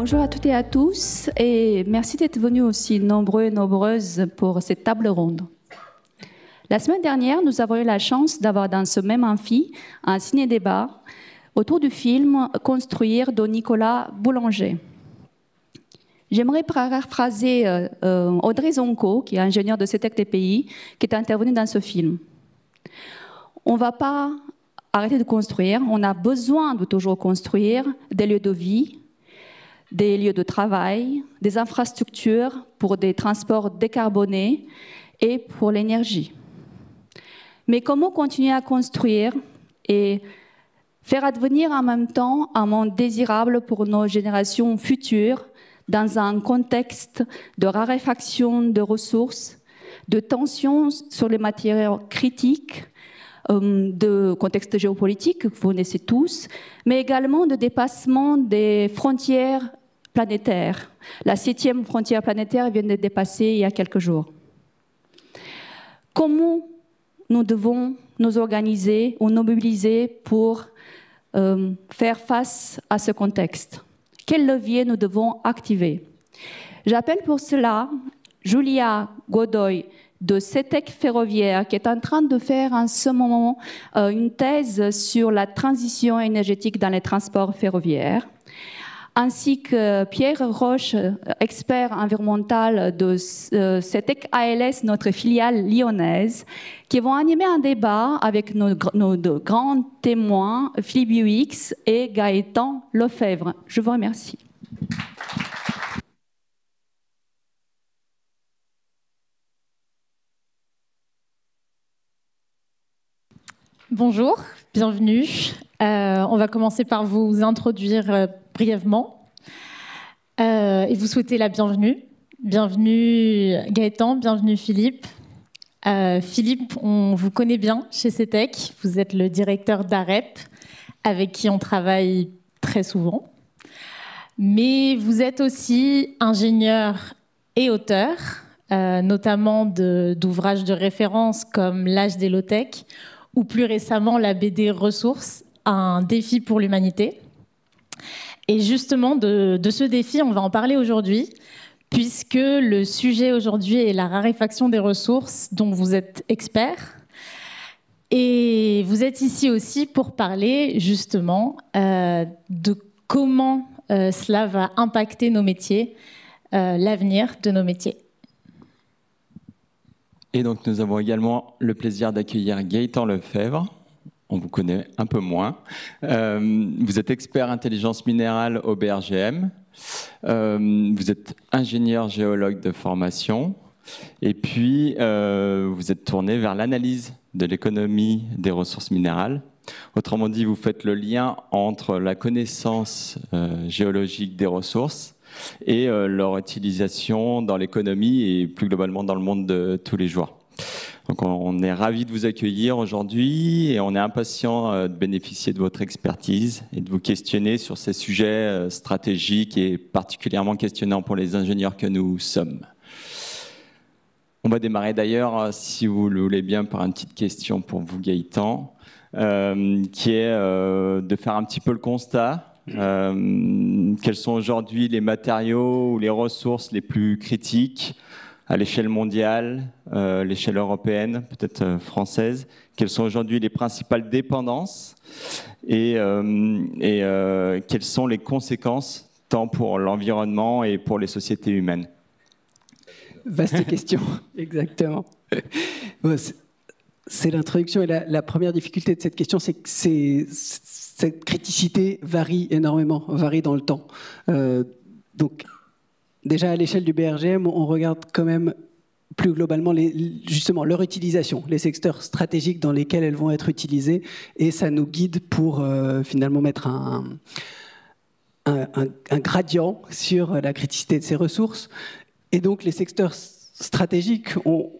Bonjour à toutes et à tous et merci d'être venus aussi nombreux et nombreuses pour cette table ronde. La semaine dernière, nous avons eu la chance d'avoir dans ce même amphi un ciné-débat autour du film « Construire » de Nicolas Boulanger. J'aimerais paraphraser Audrey Zonko, qui est ingénieure de CETEC-TPI, qui est intervenue dans ce film. On ne va pas arrêter de construire, on a besoin de toujours construire des lieux de vie, des lieux de travail, des infrastructures pour des transports décarbonés et pour l'énergie. Mais comment continuer à construire et faire advenir en même temps un monde désirable pour nos générations futures dans un contexte de raréfaction de ressources, de tensions sur les matériaux critiques, de contexte géopolitique que vous connaissez tous, mais également de dépassement des frontières planétaires. La 7e frontière planétaire vient d'être dépassée il y a quelques jours. Comment nous devons nous organiser ou nous mobiliser pour faire face à ce contexte? Quels leviers nous devons activer? J'appelle pour cela Julia Godoy de CETEC Ferroviaire, qui est en train de faire en ce moment une thèse sur la transition énergétique dans les transports ferroviaires, ainsi que Pierre Roche, expert environnemental de CETEC ALS, notre filiale lyonnaise, qui vont animer un débat avec nos deux grands témoins, Philippe Huix et Gaëtan Lefebvre. Je vous remercie. Bonjour, bienvenue. On va commencer par vous introduire brièvement et vous souhaiter la bienvenue. Bienvenue Gaëtan, bienvenue Philippe. Philippe, on vous connaît bien chez CETEC. Vous êtes le directeur d'AREP, avec qui on travaille très souvent. Mais vous êtes aussi ingénieur et auteur, notamment d'ouvrages de référence comme L'âge des low-tech, ou plus récemment la BD Ressources, un défi pour l'humanité. Et justement, de ce défi, on va en parler aujourd'hui, puisque le sujet aujourd'hui est la raréfaction des ressources dont vous êtes expert. Et vous êtes ici aussi pour parler justement de comment cela va impacter nos métiers, l'avenir de nos métiers. Et donc nous avons également le plaisir d'accueillir Gaëtan Lefebvre. On vous connaît un peu moins. Vous êtes expert intelligence minérale au BRGM. Vous êtes ingénieur géologue de formation. Et puis, vous êtes tourné vers l'analyse de l'économie des ressources minérales. Autrement dit, vous faites le lien entre la connaissance géologique des ressources et leur utilisation dans l'économie et plus globalement dans le monde de tous les jours. Donc on est ravis de vous accueillir aujourd'hui et on est impatient de bénéficier de votre expertise et de vous questionner sur ces sujets stratégiques et particulièrement questionnants pour les ingénieurs que nous sommes. On va démarrer d'ailleurs, si vous le voulez bien, par une petite question pour vous Gaëtan, qui est de faire un petit peu le constat. Quels sont aujourd'hui les matériaux ou les ressources les plus critiques à l'échelle mondiale, l'échelle européenne, peut-être française? Quelles sont aujourd'hui les principales dépendances et quelles sont les conséquences tant pour l'environnement et pour les sociétés humaines? Vaste question, exactement. C'est l'introduction et la première difficulté de cette question, c'est que cette criticité varie énormément, varie dans le temps. Donc, déjà à l'échelle du BRGM, on regarde quand même plus globalement justement leur utilisation, les secteurs stratégiques dans lesquels elles vont être utilisées, et ça nous guide pour finalement mettre un gradient sur la criticité de ces ressources. Et donc les secteurs stratégiques, on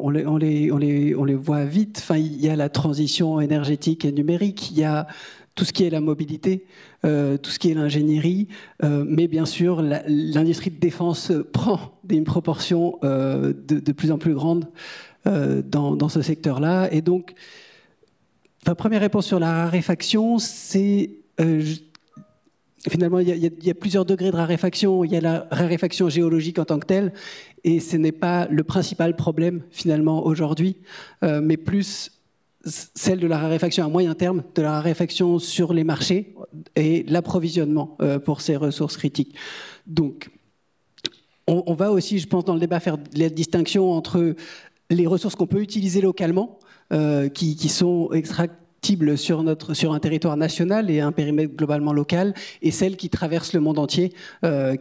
les voit vite. Enfin, il y a la transition énergétique et numérique, il y a tout ce qui est la mobilité, tout ce qui est l'ingénierie, mais bien sûr, l'industrie de défense prend une proportion de plus en plus grande dans ce secteur-là. Et donc, première réponse sur la raréfaction, c'est finalement, il y a plusieurs degrés de raréfaction. Il y a la raréfaction géologique en tant que telle, et ce n'est pas le principal problème, finalement, aujourd'hui, mais plus celle de la raréfaction à moyen terme, de la raréfaction sur les marchés et l'approvisionnement pour ces ressources critiques. Donc, on va aussi, je pense, dans le débat faire la distinction entre les ressources qu'on peut utiliser localement, qui sont extractibles sur un territoire national et un périmètre globalement local, et celles qui traversent le monde entier,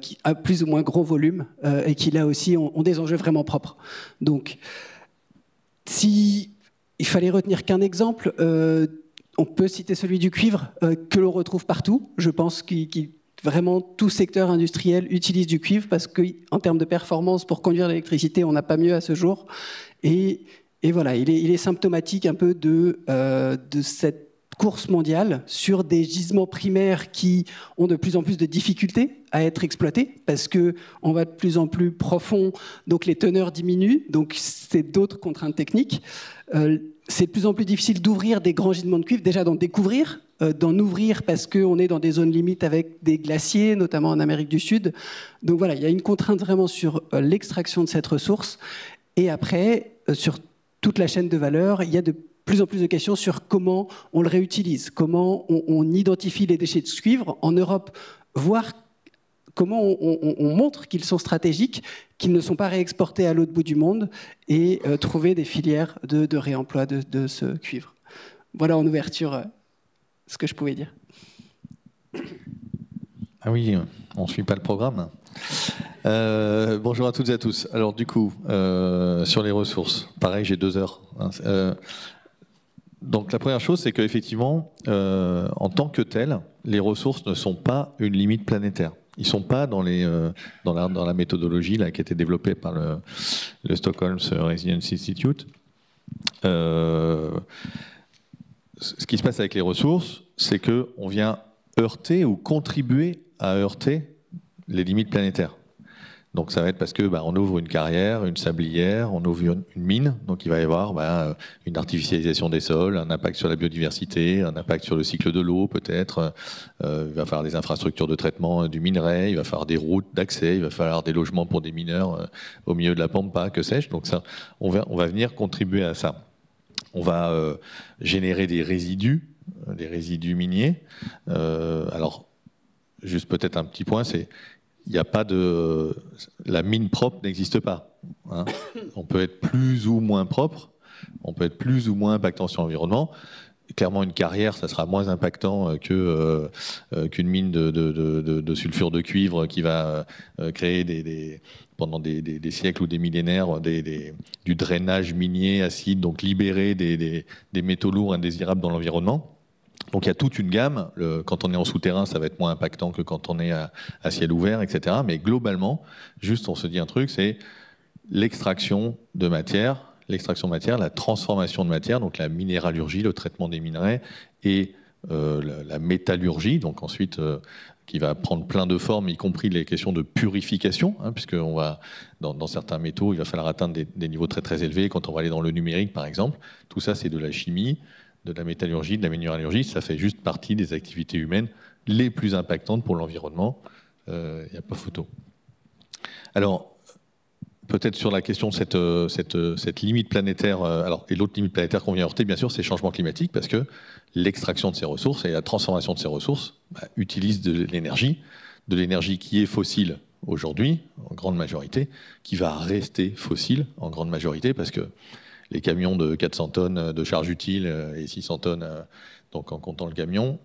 qui a plus ou moins gros volume, et qui là aussi ont des enjeux vraiment propres. Donc, si il fallait retenir qu'un exemple, on peut citer celui du cuivre, que l'on retrouve partout. Je pense vraiment tout secteur industriel utilise du cuivre parce qu'en termes de performance, pour conduire l'électricité, on n'a pas mieux à ce jour. Et voilà, il est symptomatique un peu de cette course mondiale sur des gisements primaires qui ont de plus en plus de difficultés à être exploités parce qu'on va de plus en plus profond, donc les teneurs diminuent, donc c'est d'autres contraintes techniques. C'est de plus en plus difficile d'ouvrir des grands gisements de cuivre, déjà d'en découvrir, d'en ouvrir parce qu'on est dans des zones limites avec des glaciers, notamment en Amérique du Sud. Donc voilà, il y a une contrainte vraiment sur l'extraction de cette ressource. Et après, sur toute la chaîne de valeur, il y a de plus en plus de questions sur comment on le réutilise, comment on identifie les déchets de cuivre en Europe, voire comment on montre qu'ils sont stratégiques, qu'ils ne sont pas réexportés à l'autre bout du monde, et trouver des filières de réemploi de ce cuivre. Voilà en ouverture ce que je pouvais dire. Ah oui, on ne suit pas le programme. Bonjour à toutes et à tous. Alors du coup, sur les ressources, pareil, j'ai 2 heures. Donc la première chose, c'est qu'effectivement, en tant que telles, les ressources ne sont pas une limite planétaire. Ils ne sont pas dans la méthodologie là, qui a été développée par le Stockholm Resilience Institute. Ce qui se passe avec les ressources, c'est qu'on vient heurter ou contribuer à heurter les limites planétaires. Donc ça va être parce que on ouvre une carrière, une sablière, on ouvre une mine, donc il va y avoir une artificialisation des sols, un impact sur la biodiversité, un impact sur le cycle de l'eau peut-être, il va falloir des infrastructures de traitement du minerai, il va falloir des routes d'accès, il va falloir des logements pour des mineurs au milieu de la pampa, que sais-je. Donc ça, on va venir contribuer à ça. On va générer des résidus miniers. Alors, juste peut-être un petit point, c'est il n'y a pas de... La mine propre n'existe pas. Hein. On peut être plus ou moins propre, on peut être plus ou moins impactant sur l'environnement. Clairement, une carrière, ça sera moins impactant qu'une mine de sulfure de cuivre qui va créer pendant des siècles ou des millénaires du drainage minier acide, donc libérer des métaux lourds indésirables dans l'environnement. Donc il y a toute une gamme. Quand on est en souterrain, ça va être moins impactant que quand on est à ciel ouvert, etc. Mais globalement, juste on se dit un truc, c'est l'extraction de matière, la transformation de matière, donc la minéralurgie, le traitement des minerais, et la métallurgie, donc ensuite qui va prendre plein de formes, y compris les questions de purification, hein, puisque on va, dans certains métaux, il va falloir atteindre des niveaux très très élevés. Quand on va aller dans le numérique, par exemple, tout ça c'est de la chimie, de la métallurgie, de la minéralurgie, ça fait juste partie des activités humaines les plus impactantes pour l'environnement. Il n'y a pas photo. Alors, peut-être sur la question de cette limite planétaire, et l'autre limite planétaire qu'on vient heurter, bien sûr, c'est le changement climatique, parce que l'extraction de ces ressources et la transformation de ces ressources utilisent de l'énergie qui est fossile aujourd'hui, en grande majorité, qui va rester fossile en grande majorité, parce que les camions de 400 tonnes de charge utile et 600 tonnes, donc en comptant le camion,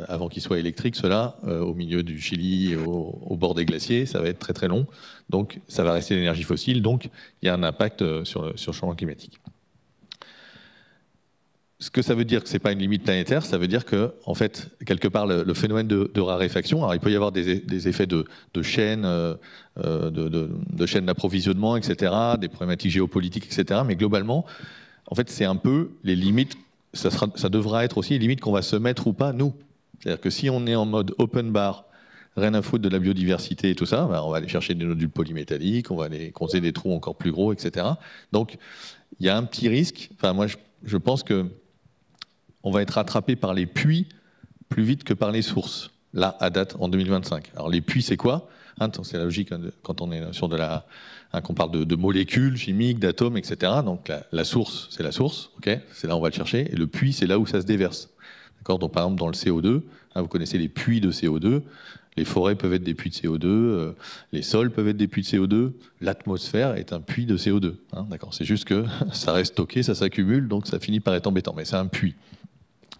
avant qu'ils soient électriques, ceux-là, au milieu du Chili, au bord des glaciers, ça va être très très long. Donc ça va rester l'énergie fossile, donc il y a un impact sur le changement climatique. Ce que ça veut dire que ce n'est pas une limite planétaire, ça veut dire que, en fait, quelque part, le phénomène de raréfaction, alors il peut y avoir des effets de chaîne, de chaîne d'approvisionnement, etc., des problématiques géopolitiques, etc., mais globalement, en fait, c'est un peu les limites, ça devra être aussi les limites qu'on va se mettre ou pas, nous. C'est-à-dire que si on est en mode open bar, rien à foutre de la biodiversité et tout ça, on va aller chercher des nodules polymétalliques, on va aller creuser des trous encore plus gros, etc. Donc, il y a un petit risque. Enfin, moi, je pense que on va être rattrapé par les puits plus vite que par les sources. là, à date, en 2025. Alors les puits, c'est quoi? C'est la logique quand on est sur qu'on parle de molécules chimiques, d'atomes, etc. Donc la source, c'est la source, okay, c'est là où on va le chercher, et le puits, c'est là où ça se déverse. D'accord? Donc par exemple, dans le CO2, vous connaissez les puits de CO2, les forêts peuvent être des puits de CO2, les sols peuvent être des puits de CO2, l'atmosphère est un puits de CO2. D'accord? C'est juste que ça reste stocké, ça s'accumule, donc ça finit par être embêtant, mais c'est un puits.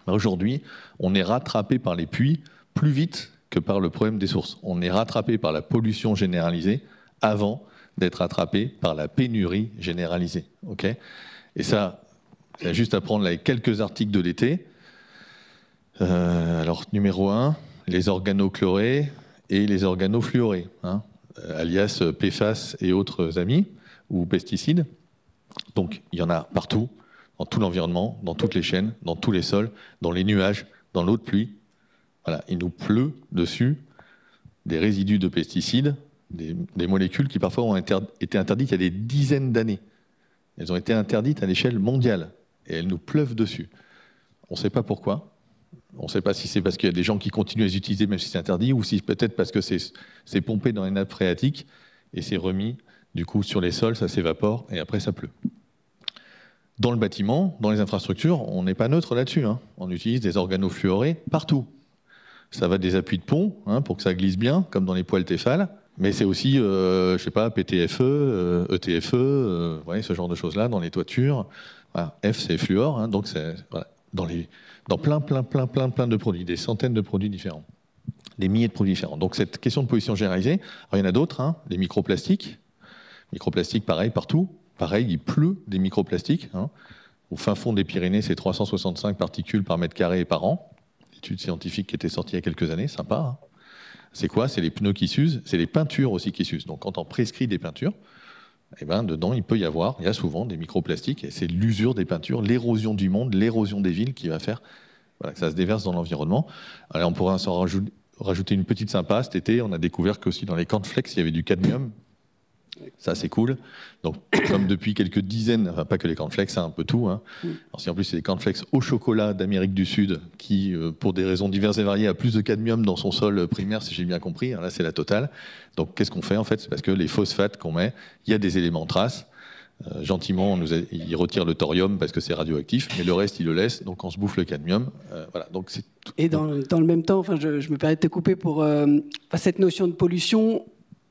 Aujourd'hui, on est rattrapé par les puits plus vite que par le problème des sources. On est rattrapé par la pollution généralisée avant d'être rattrapé par la pénurie généralisée. Okay? Et ça, c'est juste à prendre les quelques articles de l'été. Alors, numéro 1, les organochlorés et les organofluorés, alias PFAS et autres amis, ou pesticides. Donc, il y en a partout, dans tout l'environnement, dans toutes les chaînes, dans tous les sols, dans les nuages, dans l'eau de pluie. Voilà, il nous pleut dessus des résidus de pesticides, des molécules qui parfois ont été interdites il y a des dizaines d'années. Elles ont été interdites à l'échelle mondiale et elles nous pleuvent dessus. On ne sait pas pourquoi. On ne sait pas si c'est parce qu'il y a des gens qui continuent à les utiliser même si c'est interdit, ou si peut-être parce que c'est pompé dans les nappes phréatiques et c'est remis du coup sur les sols, ça s'évapore et après ça pleut. Dans le bâtiment, dans les infrastructures, on n'est pas neutre là-dessus. On utilise des organofluorés partout. Ça va des appuis de pont pour que ça glisse bien, comme dans les poêles Tefal, mais c'est aussi, je sais pas, PTFE, ETFE, vous voyez, ce genre de choses-là, dans les toitures. Voilà. F, c'est fluor, donc c'est voilà, dans plein de produits, des centaines de produits différents, des milliers de produits différents. Donc cette question de pollution généralisée, alors il y en a d'autres, les microplastiques. Microplastiques, pareil, partout. Pareil, il pleut des microplastiques. Au fin fond des Pyrénées, c'est 365 particules par mètre carré et par an. Étude scientifique qui était sortie il y a quelques années, sympa. C'est quoi? C'est les pneus qui s'usent, c'est les peintures aussi qui s'usent. Donc quand on prescrit des peintures, dedans, il y a souvent des microplastiques, et c'est l'usure des peintures, l'érosion du monde, l'érosion des villes qui va faire que ça se déverse dans l'environnement. Alors, on pourrait s'en rajouter une petite sympa. Cet été, on a découvert qu'aussi dans les cornflakes, il y avait du cadmium. Ça, c'est cool. Donc, comme depuis quelques dizaines, enfin pas que les cornflakes, un peu tout. Alors, si en plus c'est des cornflakes au chocolat d'Amérique du Sud, qui, pour des raisons diverses et variées, a plus de cadmium dans son sol primaire, si j'ai bien compris. Alors là, c'est la totale. Donc, qu'est-ce qu'on fait en fait? C'est parce que les phosphates qu'on met, il y a des éléments traces. Gentiment, il retire le thorium parce que c'est radioactif, mais le reste, il le laisse. Donc, on se bouffe le cadmium. Voilà. Donc, c'est tout. Et dans le même temps, je me permets de te couper pour cette notion de pollution.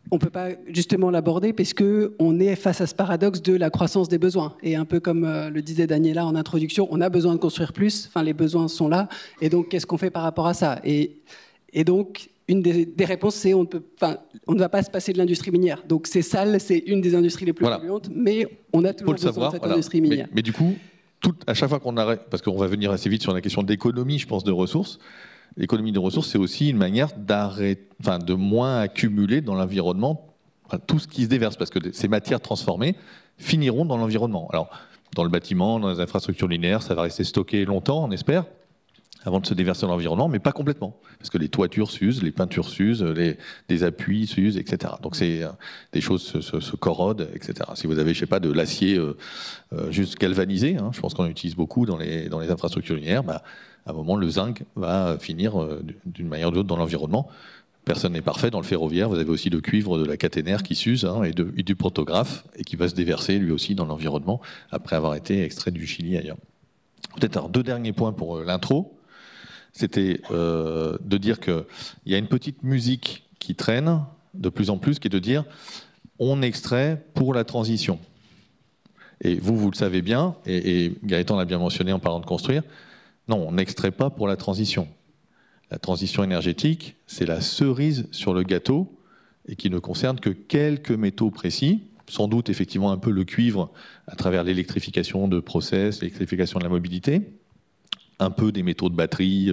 On ne peut pas justement l'aborder parce qu'on est face à ce paradoxe de la croissance des besoins. Et un peu comme le disait Daniela en introduction, on a besoin de construire plus, les besoins sont là. Et donc, qu'est-ce qu'on fait par rapport à ça? Et donc, une des réponses, c'est on ne va pas se passer de l'industrie minière. Donc, c'est sale, c'est une des industries les plus polluantes, mais on a toujours besoin de cette industrie minière. Mais du coup, à chaque fois qu'on arrête, parce qu'on va venir assez vite sur la question d'économie, je pense, de ressources. L'économie de ressources, c'est aussi une manière de moins accumuler dans l'environnement tout ce qui se déverse, parce que ces matières transformées finiront dans l'environnement. Alors, dans le bâtiment, dans les infrastructures linéaires, ça va rester stocké longtemps, on espère, avant de se déverser dans l'environnement, mais pas complètement, parce que les toitures s'usent, les peintures s'usent, des appuis s'usent, etc. Donc, des choses se corrodent, etc. Si vous avez, je sais pas, de l'acier juste galvanisé, je pense qu'on utilise beaucoup dans les infrastructures linéaires, à un moment, le zinc va finir d'une manière ou d'une autre dans l'environnement. Personne n'est parfait. Dans le ferroviaire, vous avez aussi le cuivre de la caténaire qui s'use et du pantographe et qui va se déverser lui aussi dans l'environnement après avoir été extrait du Chili ailleurs. Peut-être deux derniers points pour l'intro. C'était de dire qu'il y a une petite musique qui traîne de plus en plus, qui est de dire on extrait pour la transition. Et vous le savez bien, et Gaëtan l'a bien mentionné en parlant de construire. Non, on n'extrait pas pour la transition. La transition énergétique, c'est la cerise sur le gâteau et qui ne concerne que quelques métaux précis, sans doute effectivement un peu le cuivre à travers l'électrification de process, l'électrification de la mobilité, un peu des métaux de batterie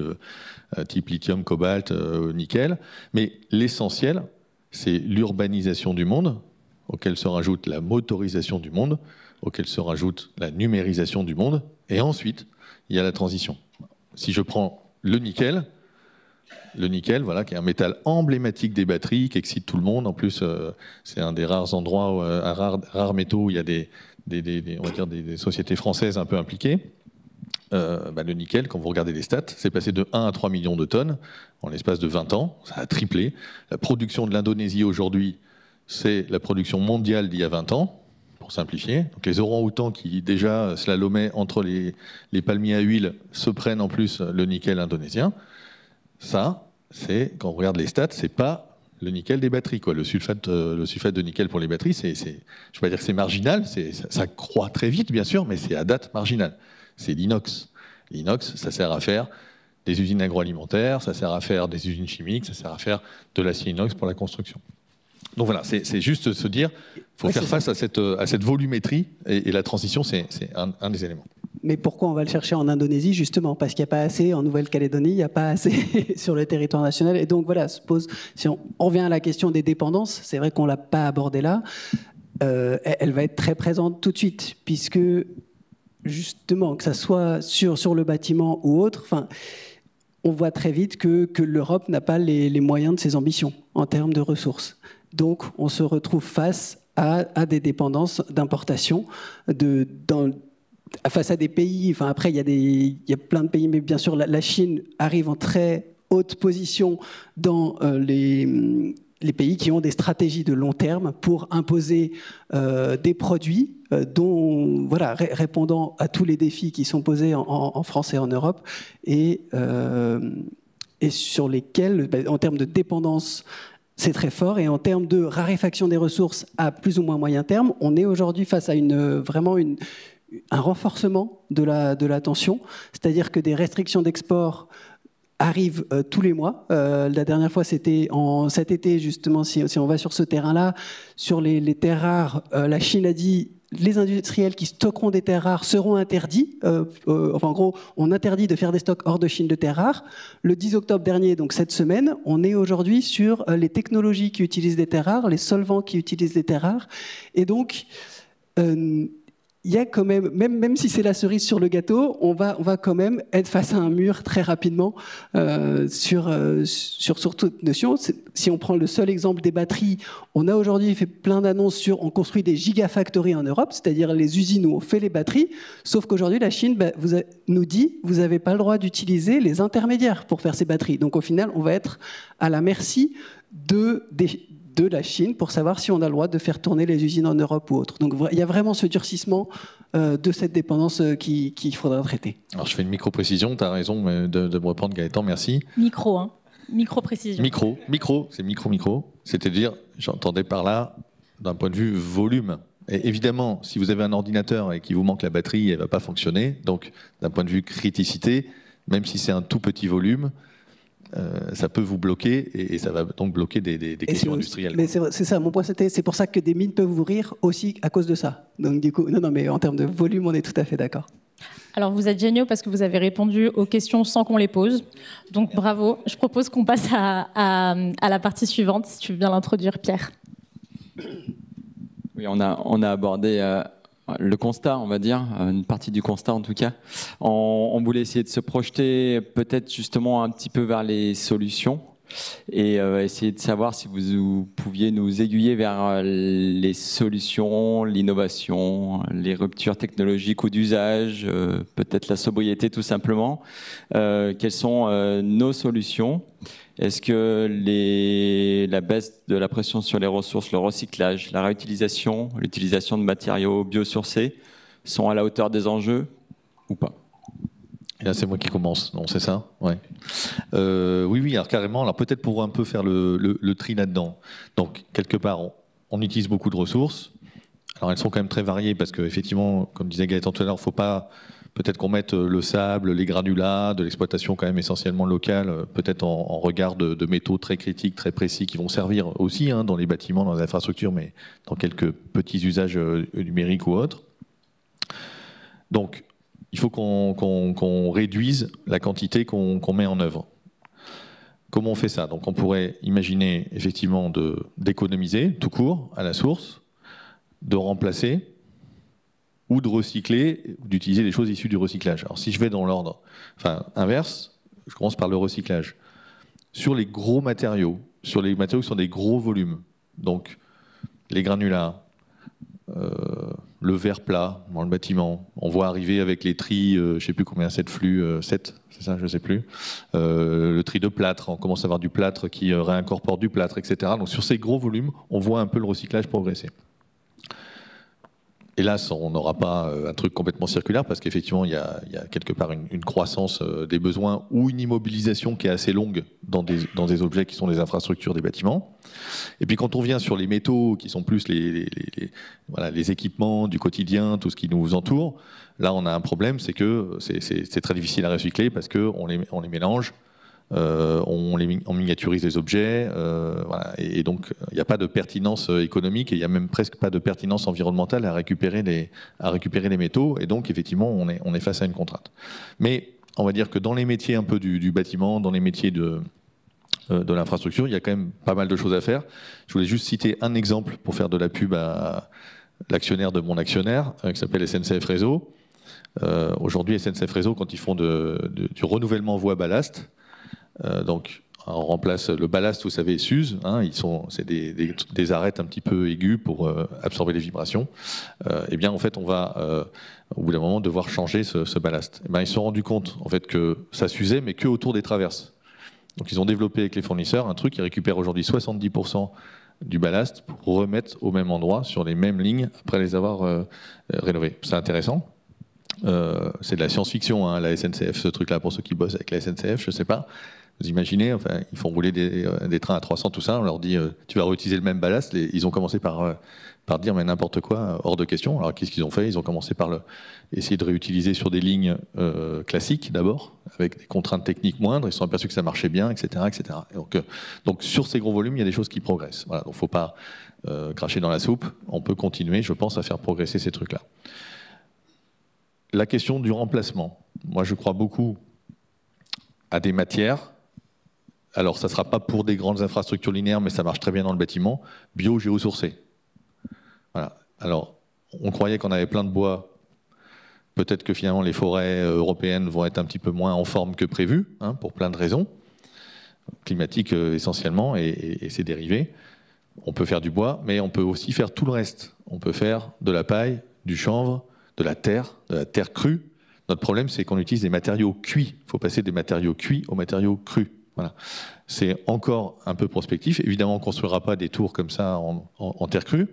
type lithium, cobalt, nickel, mais l'essentiel, c'est l'urbanisation du monde, auquel se rajoute la motorisation du monde, auquel se rajoute la numérisation du monde, et ensuite, il y a la transition. Si je prends le nickel, qui est un métal emblématique des batteries, qui excite tout le monde. En plus, c'est un des rares endroits, un rare métaux où il y a on va dire des sociétés françaises un peu impliquées. le nickel, quand vous regardez les stats, c'est passé de 1 à 3 millions de tonnes en l'espace de 20 ans. Ça a triplé. La production de l'Indonésie aujourd'hui, c'est la production mondiale d'il y a 20 ans, pour simplifier. Donc les orang-outans qui déjà slalomaient entre les palmiers à huile se prennent en plus le nickel indonésien. Ça, c'est, quand on regarde les stats, c'est pas le nickel des batteries, quoi. Le sulfate de nickel pour les batteries, je ne vais pas dire que c'est marginal, ça croît très vite, bien sûr, mais c'est à date marginal. C'est l'inox. L'inox, ça sert à faire des usines agroalimentaires, ça sert à faire des usines chimiques, ça sert à faire de l'acier inox pour la construction. Donc voilà, c'est juste se dire, il faut faire face à cette volumétrie, et la transition, c'est un des éléments. Mais pourquoi on va le chercher en Indonésie, justement? Parce qu'il n'y a pas assez en Nouvelle-Calédonie, il n'y a pas assez sur le territoire national. Et donc voilà, si on revient à la question des dépendances, c'est vrai qu'on ne l'a pas abordée là, elle va être très présente tout de suite, puisque justement, que ça soit sur le bâtiment ou autre, on voit très vite que l'Europe n'a pas les moyens de ses ambitions en termes de ressources. Donc on se retrouve face à des dépendances d'importation face à des pays, après il y a plein de pays, mais bien sûr la Chine arrive en très haute position dans les pays qui ont des stratégies de long terme pour imposer des produits répondant à tous les défis qui sont posés en France et en Europe, et sur lesquels, en termes de dépendance, c'est très fort, et en termes de raréfaction des ressources à plus ou moins moyen terme, on est aujourd'hui face à un renforcement de la tension, c'est-à-dire que des restrictions d'export arrivent tous les mois. La dernière fois, c'était cet été, justement, si on va sur ce terrain-là, sur les terres rares, la Chine a dit les industriels qui stockeront des terres rares seront interdits. En gros, on interdit de faire des stocks hors de Chine de terres rares. Le 10 octobre dernier, donc cette semaine, on est aujourd'hui sur les technologies qui utilisent des terres rares, les solvants qui utilisent des terres rares. Et donc, il y a quand même si c'est la cerise sur le gâteau, on va quand même être face à un mur très rapidement sur toute notion. Si on prend le seul exemple des batteries, on a aujourd'hui fait plein d'annonces on construit des gigafactories en Europe, c'est-à-dire les usines où on fait les batteries, sauf qu'aujourd'hui la Chine nous dit vous n'avez pas le droit d'utiliser les intermédiaires pour faire ces batteries. Donc au final, on va être à la merci de la Chine pour savoir si on a le droit de faire tourner les usines en Europe ou autre. Donc il y a vraiment ce durcissement de cette dépendance qu'il faudra traiter. Alors je fais une micro-précision, tu as raison de me reprendre, Gaëtan, merci. Micro-précision. C'est micro. C'est-à-dire, j'entendais par là, d'un point de vue volume. Et évidemment, si vous avez un ordinateur et qu'il vous manque la batterie, elle ne va pas fonctionner. Donc d'un point de vue criticité, même si c'est un tout petit volume, ça peut vous bloquer, et ça va donc bloquer des questions industrielles. Mais c'est ça, mon point c'était, c'est pour ça que des mines peuvent ouvrir aussi à cause de ça. Donc du coup, non, mais en termes de volume, on est tout à fait d'accord. Alors vous êtes géniaux parce que vous avez répondu aux questions sans qu'on les pose. Donc bravo, je propose qu'on passe à la partie suivante, si tu veux bien l'introduire, Pierre. Oui, on a abordé le constat, on va dire, une partie du constat en tout cas. On voulait essayer de se projeter peut-être justement un petit peu vers les solutions et essayer de savoir si vous pouviez nous aiguiller vers les solutions, l'innovation, les ruptures technologiques ou d'usage, peut-être la sobriété tout simplement. Quelles sont nos solutions ? Est-ce que la baisse de la pression sur les ressources, le recyclage, la réutilisation, l'utilisation de matériaux biosourcés sont à la hauteur des enjeux ou pas ? Et là, c'est moi qui commence, non, c'est ça ? Ouais. Oui, alors carrément. Alors peut-être pour un peu faire le tri là-dedans. Donc, quelque part, on utilise beaucoup de ressources. Alors, elles sont quand même très variées parce qu'effectivement, comme disait Gaëtan tout à l'heure, il ne faut pas... Peut-être qu'on mette le sable, les granulats, de l'exploitation quand même essentiellement locale, peut-être en regard de métaux très critiques, très précis, qui vont servir aussi dans les bâtiments, dans les infrastructures, mais dans quelques petits usages numériques ou autres. Donc, il faut qu'on réduise la quantité qu'on met en œuvre. Comment on fait ça ? Donc, on pourrait imaginer effectivement d'économiser tout court à la source, de remplacer, ou de recycler, d'utiliser les choses issues du recyclage. Alors si je vais dans l'ordre inverse, je commence par le recyclage. Sur les gros matériaux, sur les matériaux qui sont des gros volumes, donc les granulats, le verre plat dans le bâtiment. On voit arriver avec les tris, je ne sais plus combien, 7 flux, 7, c'est ça, je ne sais plus. Le tri de plâtre, on commence à avoir du plâtre qui réincorpore du plâtre, etc. Donc sur ces gros volumes, on voit un peu le recyclage progresser. Hélas, on n'aura pas un truc complètement circulaire parce qu'effectivement, il y a quelque part une croissance des besoins ou une immobilisation qui est assez longue dans des objets qui sont des infrastructures des bâtiments. Et puis quand on vient sur les métaux, qui sont plus les équipements du quotidien, tout ce qui nous entoure, là on a un problème, c'est que c'est très difficile à recycler parce qu'on les mélange. On miniaturise les objets, voilà, et donc il n'y a pas de pertinence économique et il n'y a même presque pas de pertinence environnementale à récupérer les métaux, et donc effectivement on est face à une contrainte. Mais on va dire que dans les métiers un peu du bâtiment, dans les métiers de l'infrastructure, il y a quand même pas mal de choses à faire. Je voulais juste citer un exemple pour faire de la pub à l'actionnaire de mon actionnaire, qui s'appelle SNCF Réseau. Aujourd'hui, SNCF Réseau, quand ils font du renouvellement voie-ballast, donc on remplace le ballast, vous savez, s'use, hein, c'est des arêtes un petit peu aiguës pour absorber les vibrations. Et bien en fait on va au bout d'un moment devoir changer ce ballast. Et bien, ils se sont rendus compte en fait que ça s'usait, mais que autour des traverses. Donc ils ont développé avec les fournisseurs un truc qui récupère aujourd'hui 70% du ballast pour remettre au même endroit sur les mêmes lignes après les avoir rénovés. C'est intéressant. C'est de la science-fiction, hein, la SNCF, ce truc-là, pour ceux qui bossent avec la SNCF, je ne sais pas. Vous imaginez, enfin, ils font rouler des trains à 300, tout ça, on leur dit tu vas réutiliser le même ballast. Ils ont commencé par dire mais n'importe quoi, hors de question. Alors qu'est-ce qu'ils ont fait? Ils ont commencé par essayer de réutiliser sur des lignes classiques d'abord, avec des contraintes techniques moindres. Ils se sont aperçus que ça marchait bien, etc. etc. Et donc sur ces gros volumes, il y a des choses qui progressent. Voilà, donc il ne faut pas cracher dans la soupe. On peut continuer, je pense, à faire progresser ces trucs-là. La question du remplacement. Moi, je crois beaucoup à des matières. Alors, ça ne sera pas pour des grandes infrastructures linéaires, mais ça marche très bien dans le bâtiment. Bio-géosourcé. Voilà. Alors, on croyait qu'on avait plein de bois. Peut-être que finalement, les forêts européennes vont être un petit peu moins en forme que prévu, hein, pour plein de raisons. Climatiques essentiellement, et ses dérivés. On peut faire du bois, mais on peut aussi faire tout le reste. On peut faire de la paille, du chanvre, de la terre crue. Notre problème, c'est qu'on utilise des matériaux cuits. Il faut passer des matériaux cuits aux matériaux crus. Voilà. C'est encore un peu prospectif. Évidemment, on ne construira pas des tours comme ça en terre crue,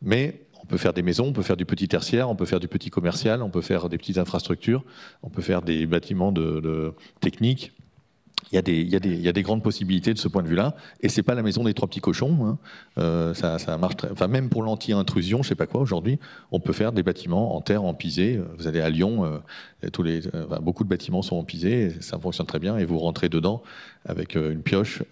mais on peut faire des maisons, on peut faire du petit tertiaire, on peut faire du petit commercial, on peut faire des petites infrastructures, on peut faire des bâtiments de techniques. Il y a des grandes possibilités de ce point de vue-là, et c'est pas la maison des trois petits cochons. Hein. Ça marche enfin, même pour l'anti-intrusion, je sais pas quoi. Aujourd'hui, on peut faire des bâtiments en terre, en pisé. Vous allez à Lyon, beaucoup de bâtiments sont en pisé, ça fonctionne très bien, et vous rentrez dedans avec une pioche,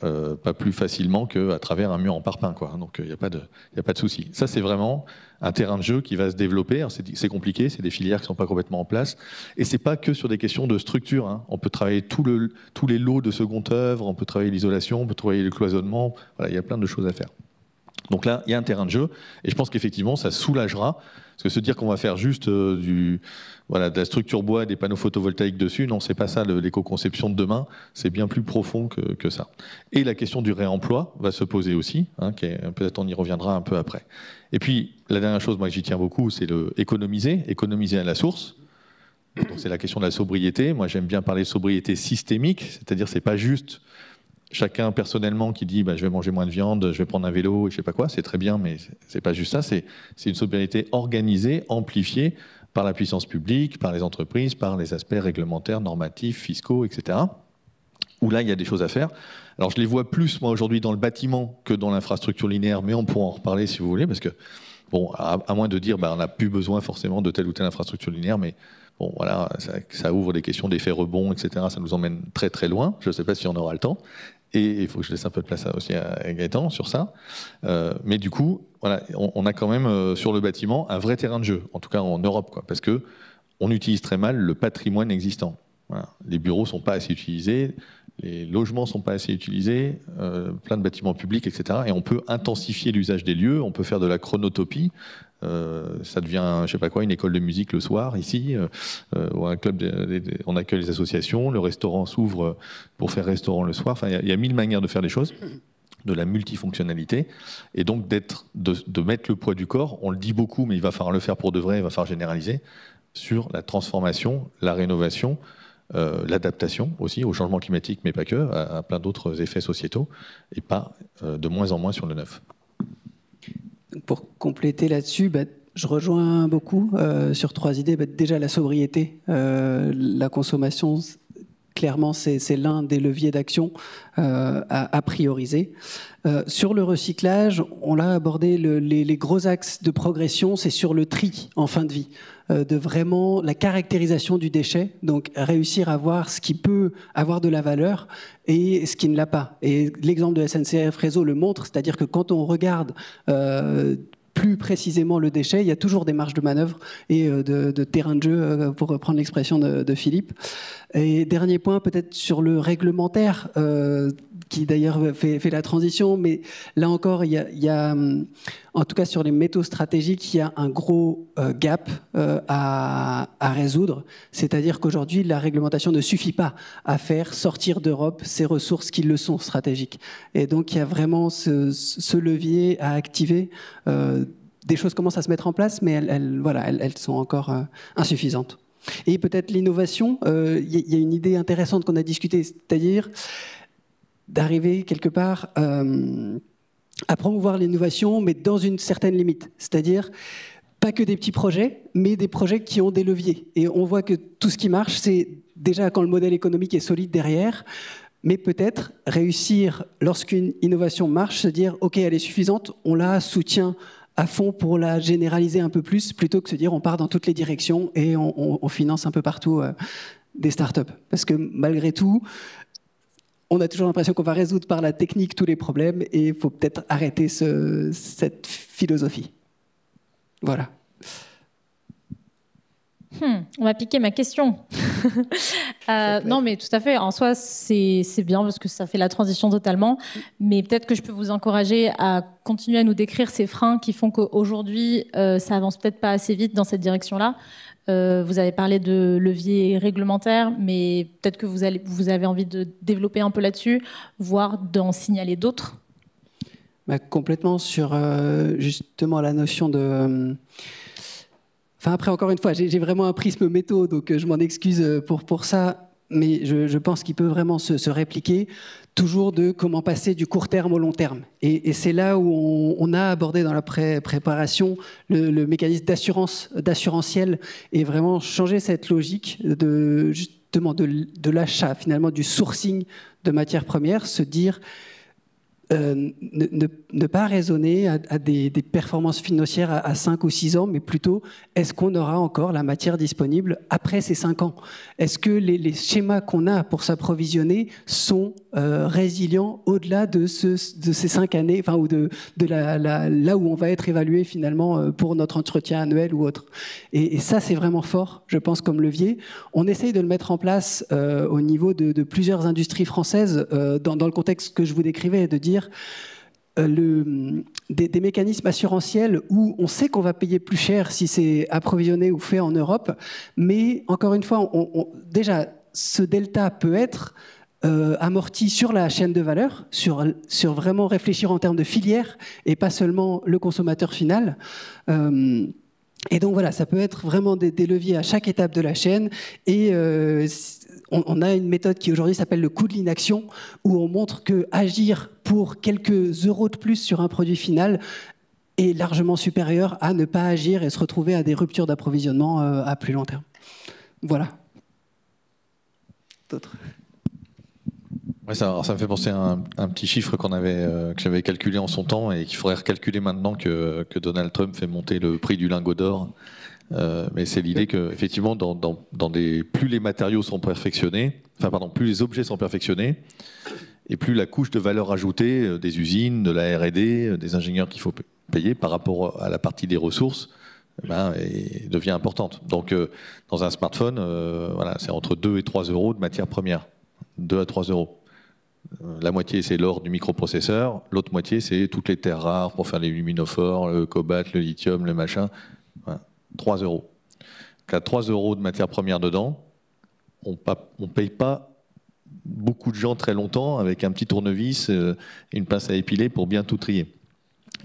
pas plus facilement qu'à travers un mur en parpaing, quoi. Donc il n'y a pas de souci. Ça, c'est vraiment un terrain de jeu qui va se développer. C'est compliqué, c'est des filières qui ne sont pas complètement en place. Et ce n'est pas que sur des questions de structure. Hein. On peut travailler tous les lots de seconde œuvre, on peut travailler l'isolation, on peut travailler le cloisonnement. Voilà, il y a plein de choses à faire. Donc là, il y a un terrain de jeu. Et je pense qu'effectivement, ça soulagera. Parce que se dire qu'on va faire juste de la structure bois et des panneaux photovoltaïques dessus, non, c'est pas ça l'éco-conception de demain. C'est bien plus profond que ça. Et la question du réemploi va se poser aussi. Hein, peut-être on y reviendra un peu après. Et puis, la dernière chose, moi, que j'y tiens beaucoup, c'est économiser à la source. Donc, c'est la question de la sobriété. Moi, j'aime bien parler de sobriété systémique, c'est-à-dire c'est pas juste chacun personnellement qui dit je vais manger moins de viande, je vais prendre un vélo, et je sais pas quoi. C'est très bien, mais c'est pas juste ça. C'est une sobriété organisée, amplifiée par la puissance publique, par les entreprises, par les aspects réglementaires, normatifs, fiscaux, etc. Où là, il y a des choses à faire. Alors, je les vois plus, moi, aujourd'hui, dans le bâtiment que dans l'infrastructure linéaire, mais on pourra en reparler si vous voulez, parce que, bon, à moins de dire, on n'a plus besoin forcément de telle ou telle infrastructure linéaire, mais bon, voilà, ça ouvre des questions d'effets rebonds, etc. Ça nous emmène très, très loin. Je ne sais pas si on aura le temps. Et il faut que je laisse un peu de place aussi à Gaëtan sur ça. Mais du coup, voilà, on a quand même, sur le bâtiment, un vrai terrain de jeu, en tout cas en Europe, quoi, parce qu'on utilise très mal le patrimoine existant. Voilà. Les bureaux ne sont pas assez utilisés, les logements ne sont pas assez utilisés, plein de bâtiments publics, etc. Et on peut intensifier l'usage des lieux, on peut faire de la chronotopie. Ça devient, je sais pas quoi, une école de musique le soir ici, ou un club. On accueille les associations, le restaurant s'ouvre pour faire restaurant le soir. Enfin, il y a 1000 manières de faire les choses. de la multifonctionnalité, et donc de mettre le poids du corps, on le dit beaucoup, mais il va falloir le faire pour de vrai, il va falloir généraliser, sur la transformation, la rénovation, l'adaptation aussi au changement climatique, mais pas que, à plein d'autres effets sociétaux, et pas de moins en moins sur le neuf. Pour compléter là-dessus, je rejoins beaucoup sur 3 idées. Déjà, la sobriété, la consommation, clairement, c'est l'un des leviers d'action à prioriser. Sur le recyclage, on l'a abordé, les gros axes de progression, c'est sur le tri en fin de vie, de vraiment la caractérisation du déchet, donc réussir à voir ce qui peut avoir de la valeur et ce qui ne l'a pas. Et l'exemple de SNCF Réseau le montre, c'est-à-dire que quand on regarde plus précisément le déchet, il y a toujours des marges de manœuvre et de terrain de jeu, pour reprendre l'expression de Philippe. Et dernier point, peut-être sur le réglementaire, qui d'ailleurs fait la transition, mais là encore, il y a en tout cas sur les métaux stratégiques, il y a un gros gap à résoudre. C'est-à-dire qu'aujourd'hui, la réglementation ne suffit pas à faire sortir d'Europe ces ressources qui le sont stratégiques. Et donc, il y a vraiment ce levier à activer. Des choses commencent à se mettre en place, mais elles sont encore insuffisantes. Et peut-être l'innovation, il y a une idée intéressante qu'on a discutée, c'est-à-dire d'arriver quelque part à promouvoir l'innovation, mais dans une certaine limite. C'est-à-dire pas que des petits projets, mais des projets qui ont des leviers. Et on voit que tout ce qui marche, c'est déjà quand le modèle économique est solide derrière, mais peut-être réussir, lorsqu'une innovation marche, se dire « ok, elle est suffisante, on la soutient à fond pour la généraliser un peu plus, plutôt que se dire on part dans toutes les directions et on finance un peu partout des startups. » Parce que malgré tout, on a toujours l'impression qu'on va résoudre par la technique tous les problèmes et il faut peut-être arrêter cette philosophie. Voilà. On m'a piqué ma question. Non, mais tout à fait. En soi, c'est bien parce que ça fait la transition totalement. Mais peut-être que je peux vous encourager à continuer à nous décrire ces freins qui font qu'aujourd'hui, ça avance peut-être pas assez vite dans cette direction-là. Vous avez parlé de levier réglementaire, mais peut-être que vous avez envie de développer un peu là-dessus, voire d'en signaler d'autres. Complètement sur justement la notion de... Enfin, après, encore une fois, j'ai vraiment un prisme métaux, donc je m'en excuse pour ça, mais je pense qu'il peut vraiment se répliquer, toujours de comment passer du court terme au long terme. Et c'est là où on a abordé dans la préparation le mécanisme d'assurantiel et vraiment changer cette logique justement de l'achat, finalement, du sourcing de matières premières, se dire... ne pas raisonner à des performances financières à 5 ou 6 ans, mais plutôt, est-ce qu'on aura encore la matière disponible après ces 5 ans? Est-ce que les schémas qu'on a pour s'approvisionner sont résilients au-delà de ces 5 années, enfin, ou là où on va être évalué finalement pour notre entretien annuel ou autre? Et ça, c'est vraiment fort, je pense, comme levier. On essaye de le mettre en place au niveau de plusieurs industries françaises, dans le contexte que je vous décrivais, de dire des mécanismes assurantiels où on sait qu'on va payer plus cher si c'est approvisionné ou fait en Europe, mais encore une fois, déjà, ce delta peut être amorti sur la chaîne de valeur, sur vraiment réfléchir en termes de filière et pas seulement le consommateur final. Et donc voilà, ça peut être vraiment des leviers à chaque étape de la chaîne. Et on a une méthode qui aujourd'hui s'appelle le coût de l'inaction, où on montre que agir pour quelques euros de plus sur un produit final est largement supérieur à ne pas agir et se retrouver à des ruptures d'approvisionnement à plus long terme. Voilà. D'autres ? Ouais, ça me fait penser à un petit chiffre que j'avais calculé en son temps et qu'il faudrait recalculer maintenant que Donald Trump fait monter le prix du lingot d'or. Mais c'est l'idée que, effectivement, plus les matériaux sont perfectionnés, plus les objets sont perfectionnés, et plus la couche de valeur ajoutée des usines, de la R&D, des ingénieurs qu'il faut payer par rapport à la partie des ressources, devient importante. Donc, dans un smartphone, c'est entre 2 et 3 euros de matière première. 2 à 3 euros. La moitié, c'est l'or du microprocesseur. L'autre moitié, c'est toutes les terres rares pour faire les luminophores, le cobalt, le lithium, le machin. 3 euros. Donc, à 3 euros de matière première dedans, on ne paye pas beaucoup de gens très longtemps avec un petit tournevis et une pince à épiler pour bien tout trier.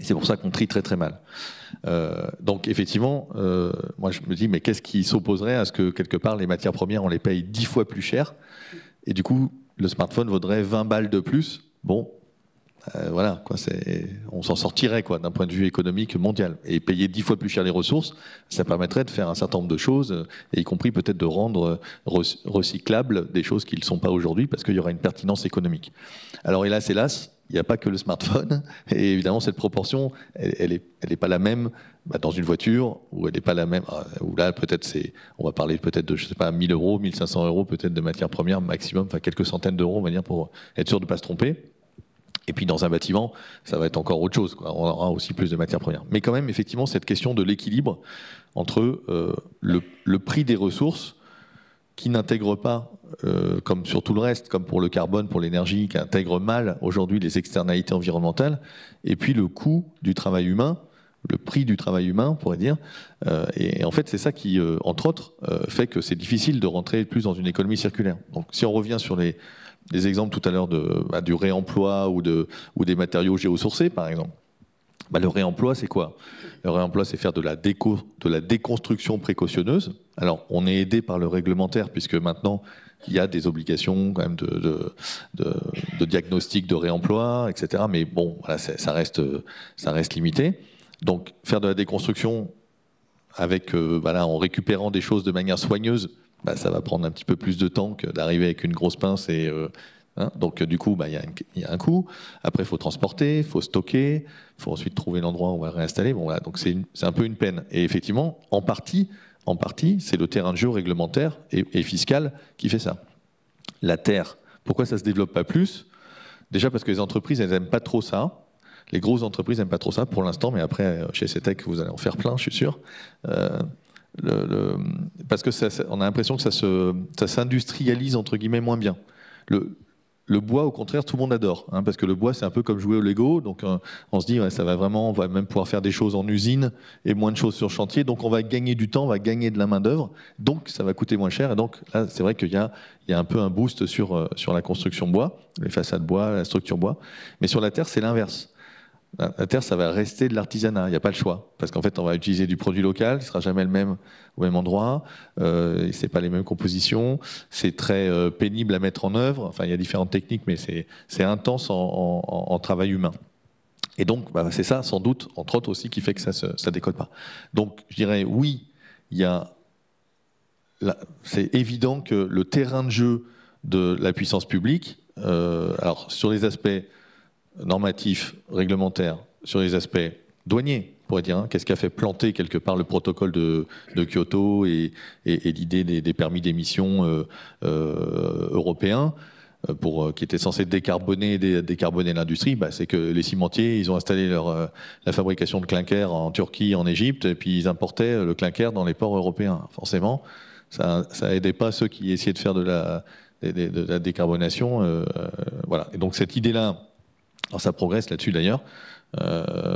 C'est pour ça qu'on trie très très mal. Donc effectivement, moi je me dis, mais qu'est-ce qui s'opposerait à ce que quelque part les matières premières, on les paye 10 fois plus cher, et du coup le smartphone vaudrait 20 balles de plus. Bon, voilà, quoi, on s'en sortirait quoi, d'un point de vue économique mondial. Et payer 10 fois plus cher les ressources, ça permettrait de faire un certain nombre de choses, et y compris peut-être de rendre recyclables des choses qui ne le sont pas aujourd'hui, parce qu'il y aura une pertinence économique. Alors hélas, il n'y a pas que le smartphone, et évidemment cette proportion, elle est pas la même dans une voiture, ou elle n'est pas la même, où là peut-être on va parler peut-être de, je sais pas, 1000 euros, 1500 euros peut-être de matières premières maximum, enfin quelques centaines d'euros on va dire, pour être sûr de ne pas se tromper. Et puis dans un bâtiment, ça va être encore autre chose, quoi. On aura aussi plus de matières premières. Mais quand même, effectivement, cette question de l'équilibre entre le prix des ressources, qui n'intègre pas, comme sur tout le reste, comme pour le carbone, pour l'énergie, qui intègre mal aujourd'hui les externalités environnementales, et puis le coût du travail humain, le prix du travail humain, on pourrait dire. Et en fait, c'est ça qui, entre autres, fait que c'est difficile de rentrer plus dans une économie circulaire. Donc si on revient sur les exemples tout à l'heure du réemploi ou des matériaux géosourcés, par exemple. Le réemploi, c'est quoi? Le réemploi, c'est faire de la déconstruction précautionneuse. Alors, on est aidé par le réglementaire, puisque maintenant, il y a des obligations quand même de diagnostic de réemploi, etc. Mais bon, voilà, ça reste limité. Donc, faire de la déconstruction en récupérant des choses de manière soigneuse, ça va prendre un petit peu plus de temps que d'arriver avec une grosse pince et... donc du coup, il y a un coût. Après, il faut transporter, il faut stocker, il faut ensuite trouver l'endroit où on va réinstaller. Bon, voilà, donc c'est un peu une peine. Et effectivement, en partie, c'est le terrain de jeu réglementaire et fiscal qui fait ça. La terre, pourquoi ça ne se développe pas plus? Déjà parce que les entreprises, elles n'aiment pas trop ça. Les grosses entreprises n'aiment pas trop ça pour l'instant, mais après, chez CETEC, vous allez en faire plein, je suis sûr. Parce que on a l'impression que ça s'industrialise entre guillemets moins bien. Le bois, au contraire, tout le monde adore, parce que le bois, c'est un peu comme jouer au Lego, donc on se dit, ouais, ça va vraiment, on va même pouvoir faire des choses en usine et moins de choses sur chantier, donc on va gagner du temps, on va gagner de la main d'œuvre, donc ça va coûter moins cher, et donc là, c'est vrai qu'il y a un peu un boost sur la construction bois, les façades bois, la structure bois, mais sur la terre, c'est l'inverse. La terre, ça va rester de l'artisanat, il n'y a pas le choix. Parce qu'en fait, on va utiliser du produit local, ce ne sera jamais le même au même endroit, ce n'est pas les mêmes compositions, c'est très pénible à mettre en œuvre, enfin, il y a différentes techniques, mais c'est intense en travail humain. Et donc, c'est ça, sans doute, entre autres aussi, qui fait que ça ne décolle pas. Donc, je dirais, oui, c'est évident que le terrain de jeu de la puissance publique, alors sur les aspects normatifs, réglementaires, sur les aspects douaniers, on pourrait dire, qu'est-ce qui a fait planter quelque part le protocole de Kyoto et l'idée des permis d'émission européens, qui était censé décarboner l'industrie, c'est que les cimentiers, ils ont installé la fabrication de clinker en Turquie, en Égypte, et puis ils importaient le clinker dans les ports européens. Forcément, ça aidait pas ceux qui essayaient de faire de la décarbonation. Voilà. Et donc cette idée-là, alors ça progresse là-dessus d'ailleurs,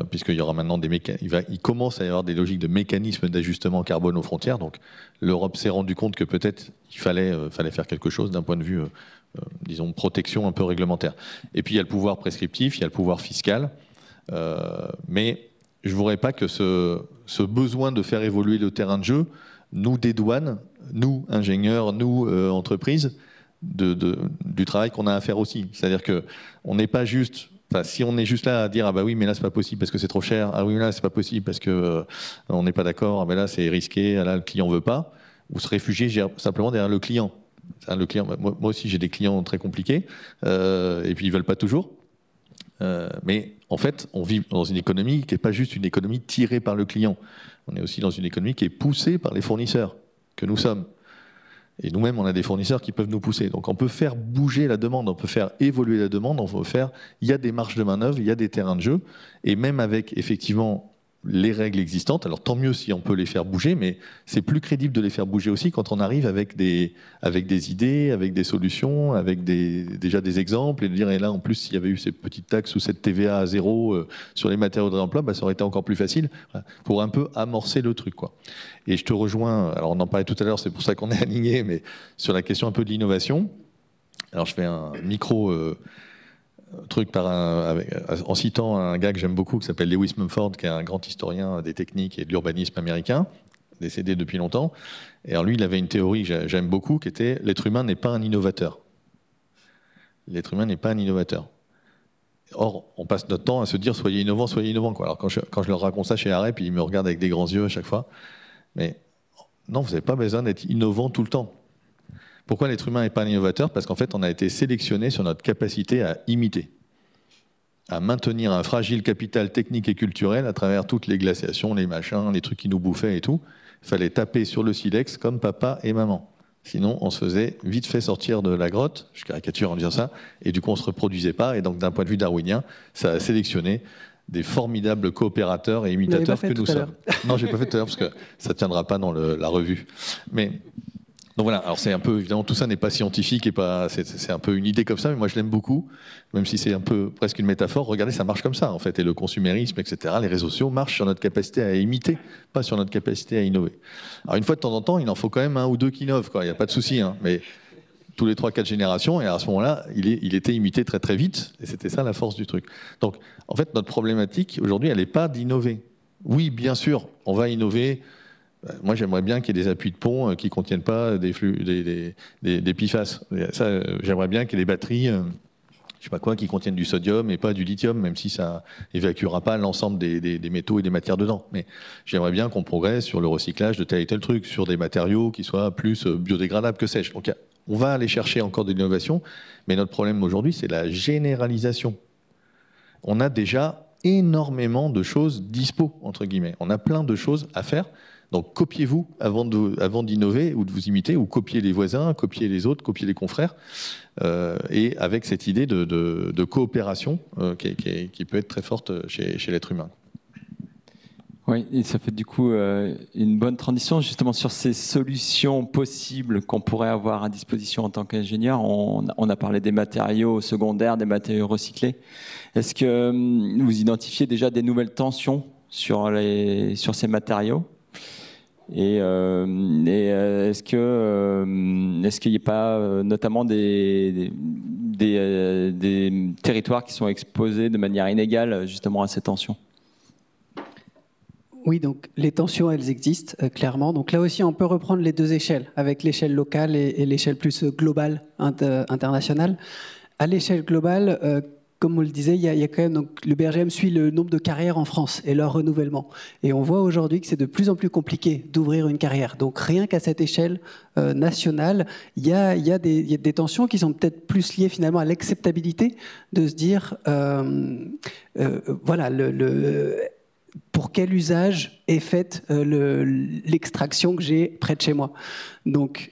puisqu'il y aura maintenant il commence à y avoir des logiques de mécanismes d'ajustement carbone aux frontières. Donc l'Europe s'est rendu compte que peut-être il fallait faire quelque chose d'un point de vue, disons, protection un peu réglementaire. Et puis il y a le pouvoir prescriptif, il y a le pouvoir fiscal, mais je ne voudrais pas que ce besoin de faire évoluer le terrain de jeu nous dédouane, nous ingénieurs, nous entreprises, du travail qu'on a à faire aussi. C'est-à-dire qu'on n'est pas juste... si on est juste là à dire ah bah oui mais là c'est pas possible parce que c'est trop cher, ah oui mais là c'est pas possible parce que on n'est pas d'accord, ah ben là c'est risqué, là le client veut pas, ou se réfugier simplement derrière le client. Moi aussi j'ai des clients très compliqués et puis ils veulent pas toujours. Mais en fait on vit dans une économie qui n'est pas juste une économie tirée par le client. On est aussi dans une économie qui est poussée par les fournisseurs que nous sommes. Et nous-mêmes, on a des fournisseurs qui peuvent nous pousser. Donc on peut faire bouger la demande, on peut faire évoluer la demande, il y a des marges de manœuvre, il y a des terrains de jeu, et même avec effectivement les règles existantes, alors tant mieux si on peut les faire bouger, mais c'est plus crédible de les faire bouger aussi quand on arrive avec des idées, avec des solutions, avec déjà des exemples, et de dire, et là en plus s'il y avait eu ces petites taxes ou cette TVA à zéro sur les matériaux de réemploi, ça aurait été encore plus facile, pour un peu amorcer le truc, quoi. Et je te rejoins, alors on en parlait tout à l'heure, c'est pour ça qu'on est aligné, mais sur la question un peu de l'innovation, Alors je fais un micro truc en citant un gars que j'aime beaucoup qui s'appelle Lewis Mumford, qui est un grand historien des techniques et de l'urbanisme américain, décédé depuis longtemps. Et alors lui, il avait une théorie que j'aime beaucoup, qui était l'être humain n'est pas un innovateur. L'être humain n'est pas un innovateur. Or, on passe notre temps à se dire soyez innovants, quoi. Alors quand je leur raconte ça chez Arep, ils me regardent avec des grands yeux à chaque fois. Mais non, vous n'avez pas besoin d'être innovant tout le temps. Pourquoi l'être humain n'est pas un innovateur? Parce qu'en fait, on a été sélectionné sur notre capacité à imiter, à maintenir un fragile capital technique et culturel à travers toutes les glaciations, les machins, les trucs qui nous bouffaient et tout. Il fallait taper sur le silex comme papa et maman. Sinon, on se faisait vite fait sortir de la grotte, je caricature en disant ça, et du coup, on ne se reproduisait pas. Et donc, d'un point de vue darwinien, ça a sélectionné des formidables coopérateurs et imitateurs que nous sommes. Non, je n'ai pas fait tout à l'heure parce que ça ne tiendra pas dans la revue. Mais donc voilà, alors c'est un peu, évidemment, tout ça n'est pas scientifique et c'est un peu une idée comme ça, mais moi je l'aime beaucoup, même si c'est un peu presque une métaphore. Regardez, ça marche comme ça, en fait, et le consumérisme, etc., les réseaux sociaux marchent sur notre capacité à imiter, pas sur notre capacité à innover. Alors une fois de temps en temps, il en faut quand même un ou deux qui innovent, quoi. Il n'y a pas de souci, hein, mais tous les 3-4 générations, et à ce moment-là, il était imité très très vite, et c'était ça la force du truc. Donc, en fait, notre problématique aujourd'hui, elle n'est pas d'innover. Oui, bien sûr, on va innover. Moi, j'aimerais bien qu'il y ait des appuis de pont qui ne contiennent pas des PFAS. Ça, j'aimerais bien qu'il y ait des batteries, je sais pas quoi, qui contiennent du sodium et pas du lithium, même si ça évacuera pas l'ensemble des métaux et des matières dedans. Mais j'aimerais bien qu'on progresse sur le recyclage de tel et tel truc, sur des matériaux qui soient plus biodégradables, que sais-je. Donc, on va aller chercher encore de l'innovation, mais notre problème aujourd'hui, c'est la généralisation. On a déjà énormément de choses dispo, entre guillemets. On a plein de choses à faire. Donc copiez-vous avant d'innover ou de vous imiter, ou copiez les voisins, copiez les autres, copiez les confrères, et avec cette idée de coopération qui peut être très forte chez l'être humain. Oui, et ça fait du coup une bonne transition justement sur ces solutions possibles qu'on pourrait avoir à disposition en tant qu'ingénieur. On a parlé des matériaux secondaires, des matériaux recyclés. Est-ce que vous identifiez déjà des nouvelles tensions sur ces matériaux ? Et est-ce qu'il n'y a pas notamment des territoires qui sont exposés de manière inégale justement à ces tensions ? Oui, donc les tensions, elles existent clairement. Donc là aussi, on peut reprendre les deux échelles, avec l'échelle locale et l'échelle plus globale, internationale. À l'échelle globale, comme on le disait, il y a quand même, donc, le BRGM suit le nombre de carrières en France et leur renouvellement. Et on voit aujourd'hui que c'est de plus en plus compliqué d'ouvrir une carrière. Donc rien qu'à cette échelle nationale, il y a des tensions qui sont peut-être plus liées finalement à l'acceptabilité de se dire, voilà, pour quel usage est faite l'extraction que j'ai près de chez moi. Donc,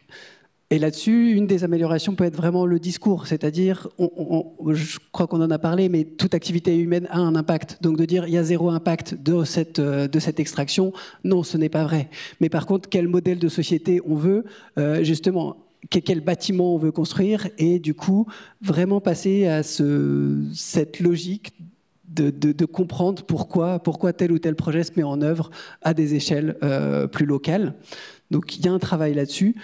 et là-dessus, une des améliorations peut être vraiment le discours, c'est-à-dire, je crois qu'on en a parlé, mais toute activité humaine a un impact. Donc de dire il y a zéro impact de cette extraction, non, ce n'est pas vrai. Mais par contre, quel modèle de société on veut, justement, quel bâtiment on veut construire, et du coup, vraiment passer à cette logique de comprendre pourquoi tel ou tel projet se met en œuvre à des échelles plus locales. Donc il y a un travail là-dessus.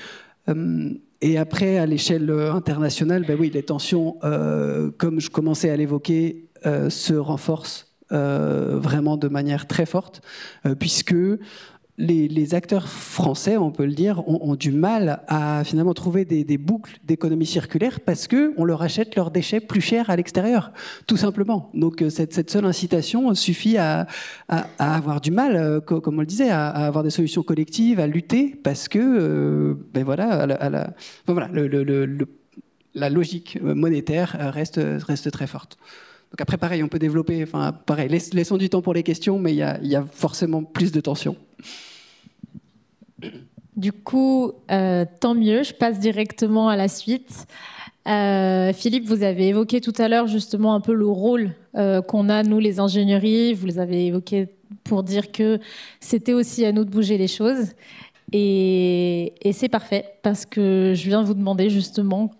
Et après, à l'échelle internationale, ben oui, les tensions, comme je commençais à l'évoquer, se renforcent vraiment de manière très forte, puisque les acteurs français, on peut le dire, ont du mal à finalement trouver des boucles d'économie circulaire parce qu'on leur achète leurs déchets plus chers à l'extérieur, tout simplement. Donc cette seule incitation suffit à avoir du mal, comme on le disait, à avoir des solutions collectives, à lutter, parce que ben voilà, la logique monétaire reste très forte. Donc après, pareil, on peut développer, enfin, pareil, laissons du temps pour les questions, mais il y a forcément plus de tension. Du coup, tant mieux, je passe directement à la suite. Philippe, vous avez évoqué tout à l'heure justement un peu le rôle qu'on a, nous, les ingénieries. Vous les avez évoqué pour dire que c'était aussi à nous de bouger les choses. Et c'est parfait, parce que je viens vous demander justement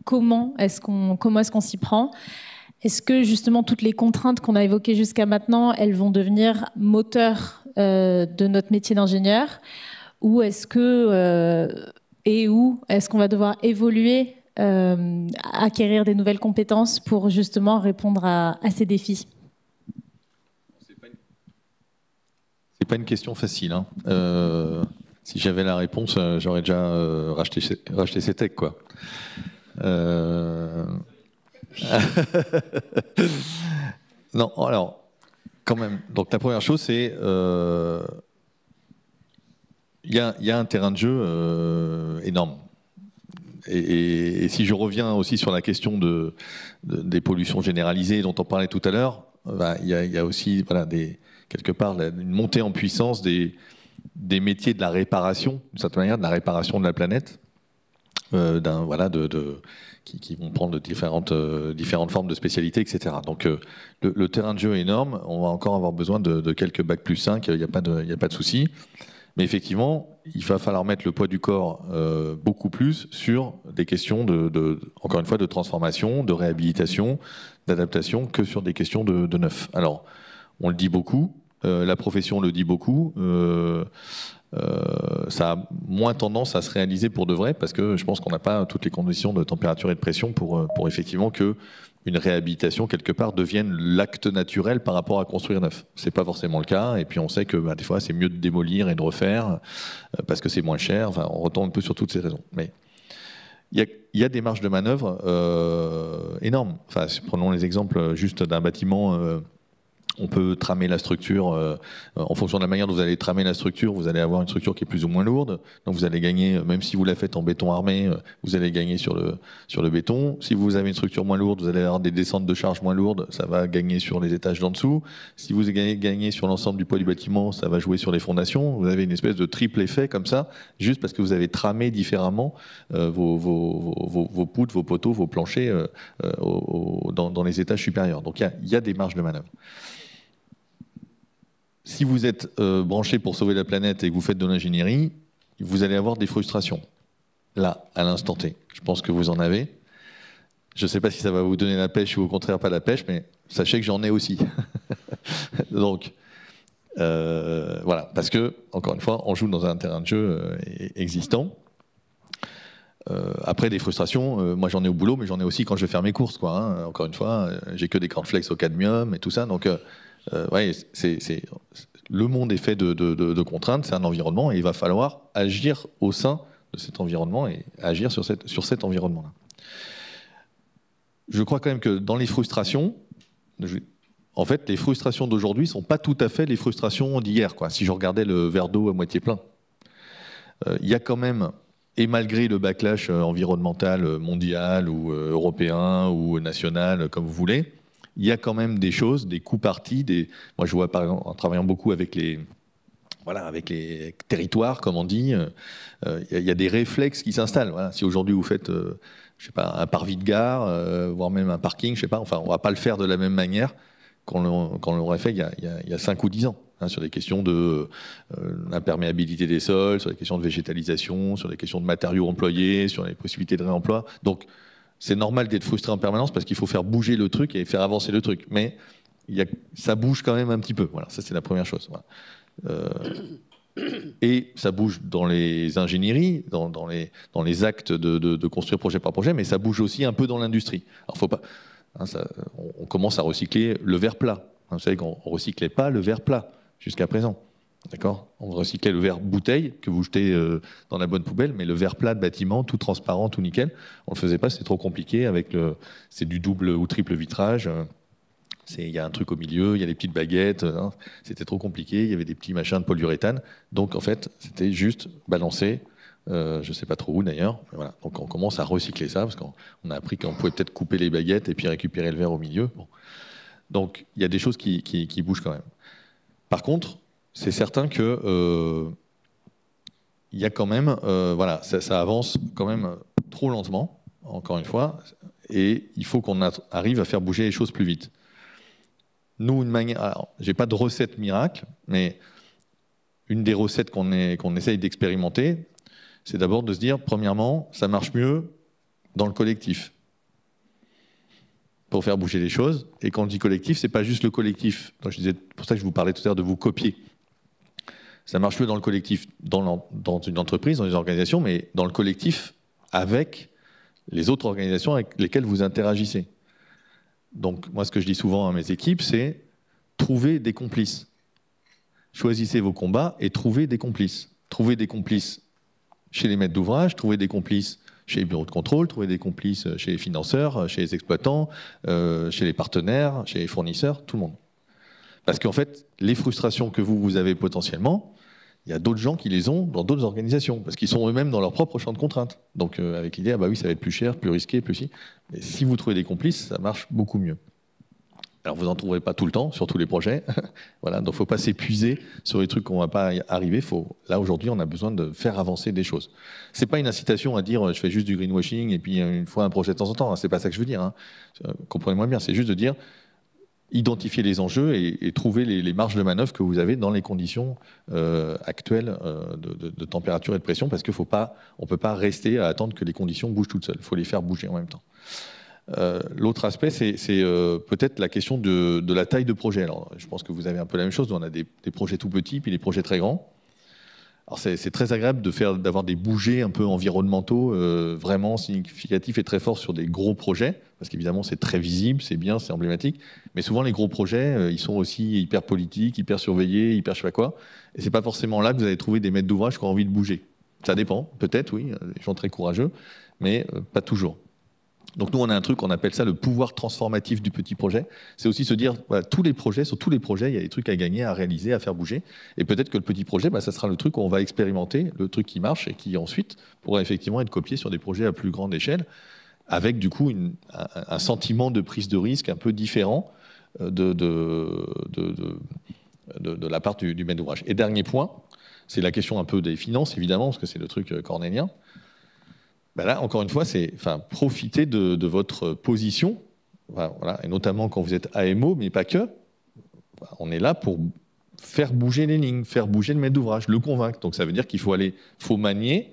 comment est-ce qu'on s'y prend. Est-ce que justement toutes les contraintes qu'on a évoquées jusqu'à maintenant, elles vont devenir moteurs de notre métier d'ingénieur, ou est-ce qu'on va devoir évoluer acquérir des nouvelles compétences pour justement répondre à ces défis? C'est pas une question facile. Hein. Si j'avais la réponse, j'aurais déjà racheté ces techs, quoi. Non, alors, quand même. Donc la première chose, c'est il y a un terrain de jeu énorme. Et si je reviens aussi sur la question des pollutions généralisées dont on parlait tout à l'heure, il y a aussi quelque part une montée en puissance des métiers de la réparation, d'une certaine manière, de la réparation de la planète, qui vont prendre différentes formes de spécialités, etc. Donc le terrain de jeu est énorme, on va encore avoir besoin de quelques bac plus 5, il n'y a pas de souci. Mais effectivement, il va falloir mettre le poids du corps beaucoup plus sur des questions encore une fois, de transformation, de réhabilitation, d'adaptation, que sur des questions de neuf. Alors, on le dit beaucoup, la profession le dit beaucoup, ça a moins tendance à se réaliser pour de vrai, parce que je pense qu'on n'a pas toutes les conditions de température et de pression pour effectivement que une réhabilitation, quelque part, devienne l'acte naturel par rapport à construire neuf. Ce n'est pas forcément le cas, et puis on sait que des fois, c'est mieux de démolir et de refaire, parce que c'est moins cher. Enfin, on retombe un peu sur toutes ces raisons. Mais il y a des marges de manœuvre énormes. Enfin, prenons les exemples juste d'un bâtiment. On peut tramer la structure en fonction de la manière dont vous allez tramer la structure. Vous allez avoir une structure qui est plus ou moins lourde. Donc vous allez gagner, même si vous la faites en béton armé, vous allez gagner sur le béton. Si vous avez une structure moins lourde, vous allez avoir des descentes de charge moins lourdes. Ça va gagner sur les étages d'en dessous. Si vous gagnez sur l'ensemble du poids du bâtiment, ça va jouer sur les fondations. Vous avez une espèce de triple effet comme ça, juste parce que vous avez tramé différemment vos poutres, vos poteaux, vos planchers dans les étages supérieurs. Donc il y a des marges de manœuvre. Si vous êtes branché pour sauver la planète et que vous faites de l'ingénierie, vous allez avoir des frustrations. Là, à l'instant T. Je pense que vous en avez. Je ne sais pas si ça va vous donner la pêche ou au contraire pas la pêche, mais sachez que j'en ai aussi. Donc, voilà. Parce que, encore une fois, on joue dans un terrain de jeu existant. Après, des frustrations, moi j'en ai au boulot, mais j'en ai aussi quand je vais faire mes courses, quoi, hein. Encore une fois, j'ai que des cornflakes au cadmium et tout ça. Donc, le monde est fait de contraintes, c'est un environnement et il va falloir agir au sein de cet environnement et agir sur cet environnement-là. Je crois quand même que dans les frustrations, en fait, les frustrations d'aujourd'hui ne sont pas tout à fait les frustrations d'hier, quoi. Si je regardais le verre d'eau à moitié plein, il y a quand même, et malgré le backlash environnemental mondial ou européen ou national, comme vous voulez, il y a quand même des choses, des coups partis. Moi, je vois par exemple, en travaillant beaucoup avec les territoires, comme on dit, il y a des réflexes qui s'installent. Voilà. Si aujourd'hui vous faites, je sais pas, un parvis de gare, voire même un parking, je sais pas. Enfin, on va pas le faire de la même manière qu'on l'aurait fait il y a 5 ou 10 ans. Hein, sur des questions de l'imperméabilité des sols, sur des questions de végétalisation, sur des questions de matériaux employés, sur les possibilités de réemploi. Donc, c'est normal d'être frustré en permanence parce qu'il faut faire bouger le truc et faire avancer le truc. Mais ça bouge quand même un petit peu. Voilà, ça, c'est la première chose. Voilà. Et ça bouge dans les ingénieries, dans les actes de construire projet par projet, mais ça bouge aussi un peu dans l'industrie. Alors, faut pas, hein, on commence à recycler le verre plat. Hein, vous savez qu'on ne recyclait pas le verre plat jusqu'à présent. D'accord ? On recyclait le verre bouteille que vous jetez dans la bonne poubelle, mais le verre plat de bâtiment, tout transparent, tout nickel, on ne le faisait pas, c'est trop compliqué. C'est du double ou triple vitrage. Il y a un truc au milieu, il y a des petites baguettes. Hein, c'était trop compliqué, il y avait des petits machins de polyuréthane. Donc en fait, c'était juste balancer. Je ne sais pas trop où d'ailleurs. Voilà. Donc on commence à recycler ça, parce qu'on a appris qu'on pouvait peut-être couper les baguettes et puis récupérer le verre au milieu. Bon. Donc il y a des choses qui bougent quand même. Par contre, c'est certain que il y a quand même, voilà, ça avance quand même trop lentement, encore une fois, et il faut qu'on arrive à faire bouger les choses plus vite. Nous, j'ai pas de recette miracle, mais une des recettes qu'on essaye d'expérimenter, c'est d'abord de se dire, premièrement, ça marche mieux dans le collectif pour faire bouger les choses. Et quand on dit collectif, c'est pas juste le collectif. Donc, pour ça que je vous parlais tout à l'heure de vous copier. Ça marche mieux dans le collectif, dans une entreprise, dans une organisation, mais dans le collectif avec les autres organisations avec lesquelles vous interagissez. Donc, moi, ce que je dis souvent à mes équipes, c'est trouver des complices. Choisissez vos combats et trouvez des complices. Trouvez des complices chez les maîtres d'ouvrage, trouvez des complices chez les bureaux de contrôle, trouvez des complices chez les financeurs, chez les exploitants, chez les partenaires, chez les fournisseurs, tout le monde. Parce qu'en fait, les frustrations que vous avez potentiellement, il y a d'autres gens qui les ont dans d'autres organisations, parce qu'ils sont eux-mêmes dans leur propre champ de contraintes. Donc avec l'idée, ah bah oui, ça va être plus cher, plus risqué, plus si. Mais si vous trouvez des complices, ça marche beaucoup mieux. Alors vous n'en trouverez pas tout le temps sur tous les projets. Voilà, donc il ne faut pas s'épuiser sur les trucs qu'on ne va pas arriver. Là, aujourd'hui, on a besoin de faire avancer des choses. Ce n'est pas une incitation à dire je fais juste du greenwashing et puis une fois un projet de temps en temps. Ce n'est pas ça que je veux dire. Hein. Comprenez-moi bien, c'est juste de dire identifier les enjeux et trouver les marges de manœuvre que vous avez dans les conditions actuelles de température et de pression, parce qu'on ne peut pas rester à attendre que les conditions bougent toutes seules. Il faut les faire bouger en même temps. L'autre aspect, c'est peut-être la question de la taille de projet. Alors, je pense que vous avez un peu la même chose. On a des projets tout petits, puis des projets très grands. Alors, c'est très agréable d'avoir des bougers un peu environnementaux vraiment significatifs et très forts sur des gros projets, parce qu'évidemment, c'est très visible, c'est bien, c'est emblématique. Mais souvent, les gros projets, ils sont aussi hyper politiques, hyper surveillés, hyper je sais pas quoi. Et c'est pas forcément là que vous allez trouver des maîtres d'ouvrage qui ont envie de bouger. Ça dépend, peut-être, oui, des gens très courageux, mais pas toujours. Donc nous, on a un truc, on appelle ça le pouvoir transformatif du petit projet. C'est aussi se dire, voilà, sur tous les projets, il y a des trucs à gagner, à réaliser, à faire bouger. Et peut-être que le petit projet, ça sera le truc où on va expérimenter, le truc qui marche et qui ensuite pourra effectivement être copié sur des projets à plus grande échelle, avec du coup un sentiment de prise de risque un peu différent de la part du maître d'ouvrage. Et dernier point, c'est la question un peu des finances, évidemment, parce que c'est le truc cornélien. Là, encore une fois, c'est profiter de votre position, voilà, et notamment quand vous êtes AMO, mais pas que. On est là pour faire bouger les lignes, faire bouger le maître d'ouvrage, le convaincre. Donc ça veut dire qu'il faut manier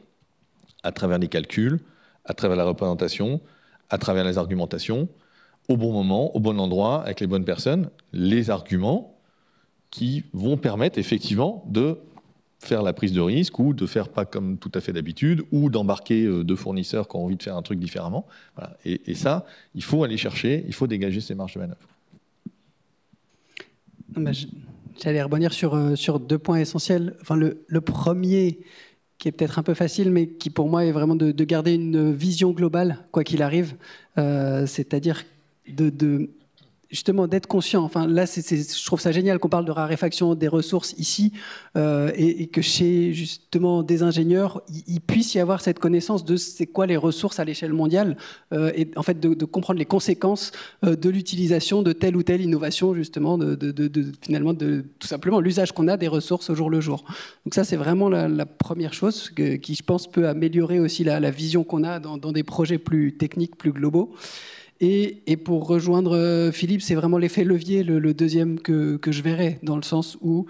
à travers les calculs, à travers la représentation, à travers les argumentations, au bon moment, au bon endroit, avec les bonnes personnes, les arguments qui vont permettre effectivement de faire la prise de risque ou de faire pas comme tout à fait d'habitude ou d'embarquer deux fournisseurs qui ont envie de faire un truc différemment. Voilà. Et ça, il faut aller chercher, il faut dégager ces marges de manœuvre. J'allais rebondir sur deux points essentiels. Enfin, le premier, qui est peut-être un peu facile, mais qui pour moi est vraiment de garder une vision globale, quoi qu'il arrive. C'est-à-dire justement d'être conscient. Enfin, là, je trouve ça génial qu'on parle de raréfaction des ressources ici et que chez justement des ingénieurs, il puisse y avoir cette connaissance de c'est quoi les ressources à l'échelle mondiale et en fait de comprendre les conséquences de l'utilisation de telle ou telle innovation, justement, finalement tout simplement l'usage qu'on a des ressources au jour le jour. Donc ça, c'est vraiment la première chose qui, je pense, peut améliorer aussi la vision qu'on a dans des projets plus techniques, plus globaux. Et pour rejoindre Philippe, c'est vraiment l'effet levier, le deuxième que je verrais, dans le sens où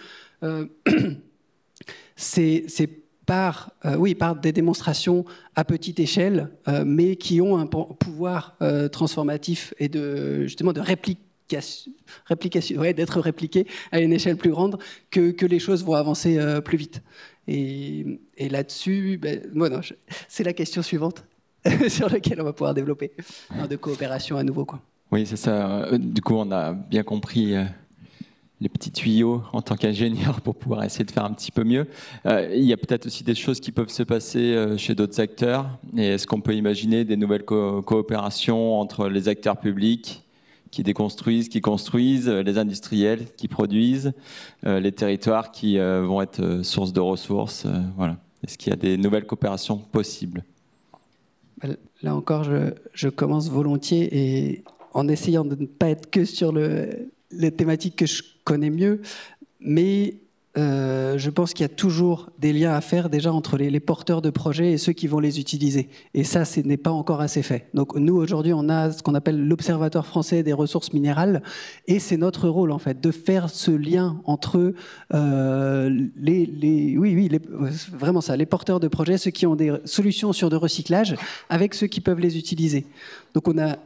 c'est par des démonstrations à petite échelle, mais qui ont un pouvoir transformatif et justement de réplication, d'être répliquées à une échelle plus grande, que les choses vont avancer plus vite. Et là-dessus, c'est la question suivante. Sur lequel on va pouvoir développer de coopération à nouveau, quoi. Oui, c'est ça. Du coup, on a bien compris les petits tuyaux en tant qu'ingénieur pour pouvoir essayer de faire un petit peu mieux. Il y a peut-être aussi des choses qui peuvent se passer chez d'autres acteurs. Et est-ce qu'on peut imaginer des nouvelles coopérations entre les acteurs publics qui déconstruisent, qui construisent, les industriels qui produisent, les territoires qui vont être source de ressources, voilà. Est-ce qu'il y a des nouvelles coopérations possibles ? Là encore, je commence volontiers et en essayant de ne pas être que sur les thématiques que je connais mieux, mais je pense qu'il y a toujours des liens à faire déjà entre les porteurs de projets et ceux qui vont les utiliser. Et ça, ce n'est pas encore assez fait. Donc nous, aujourd'hui, on a ce qu'on appelle l'Observatoire français des ressources minérales, et c'est notre rôle, en fait, de faire ce lien entre vraiment ça, les porteurs de projets, ceux qui ont des solutions sur de recyclage, avec ceux qui peuvent les utiliser. Donc on a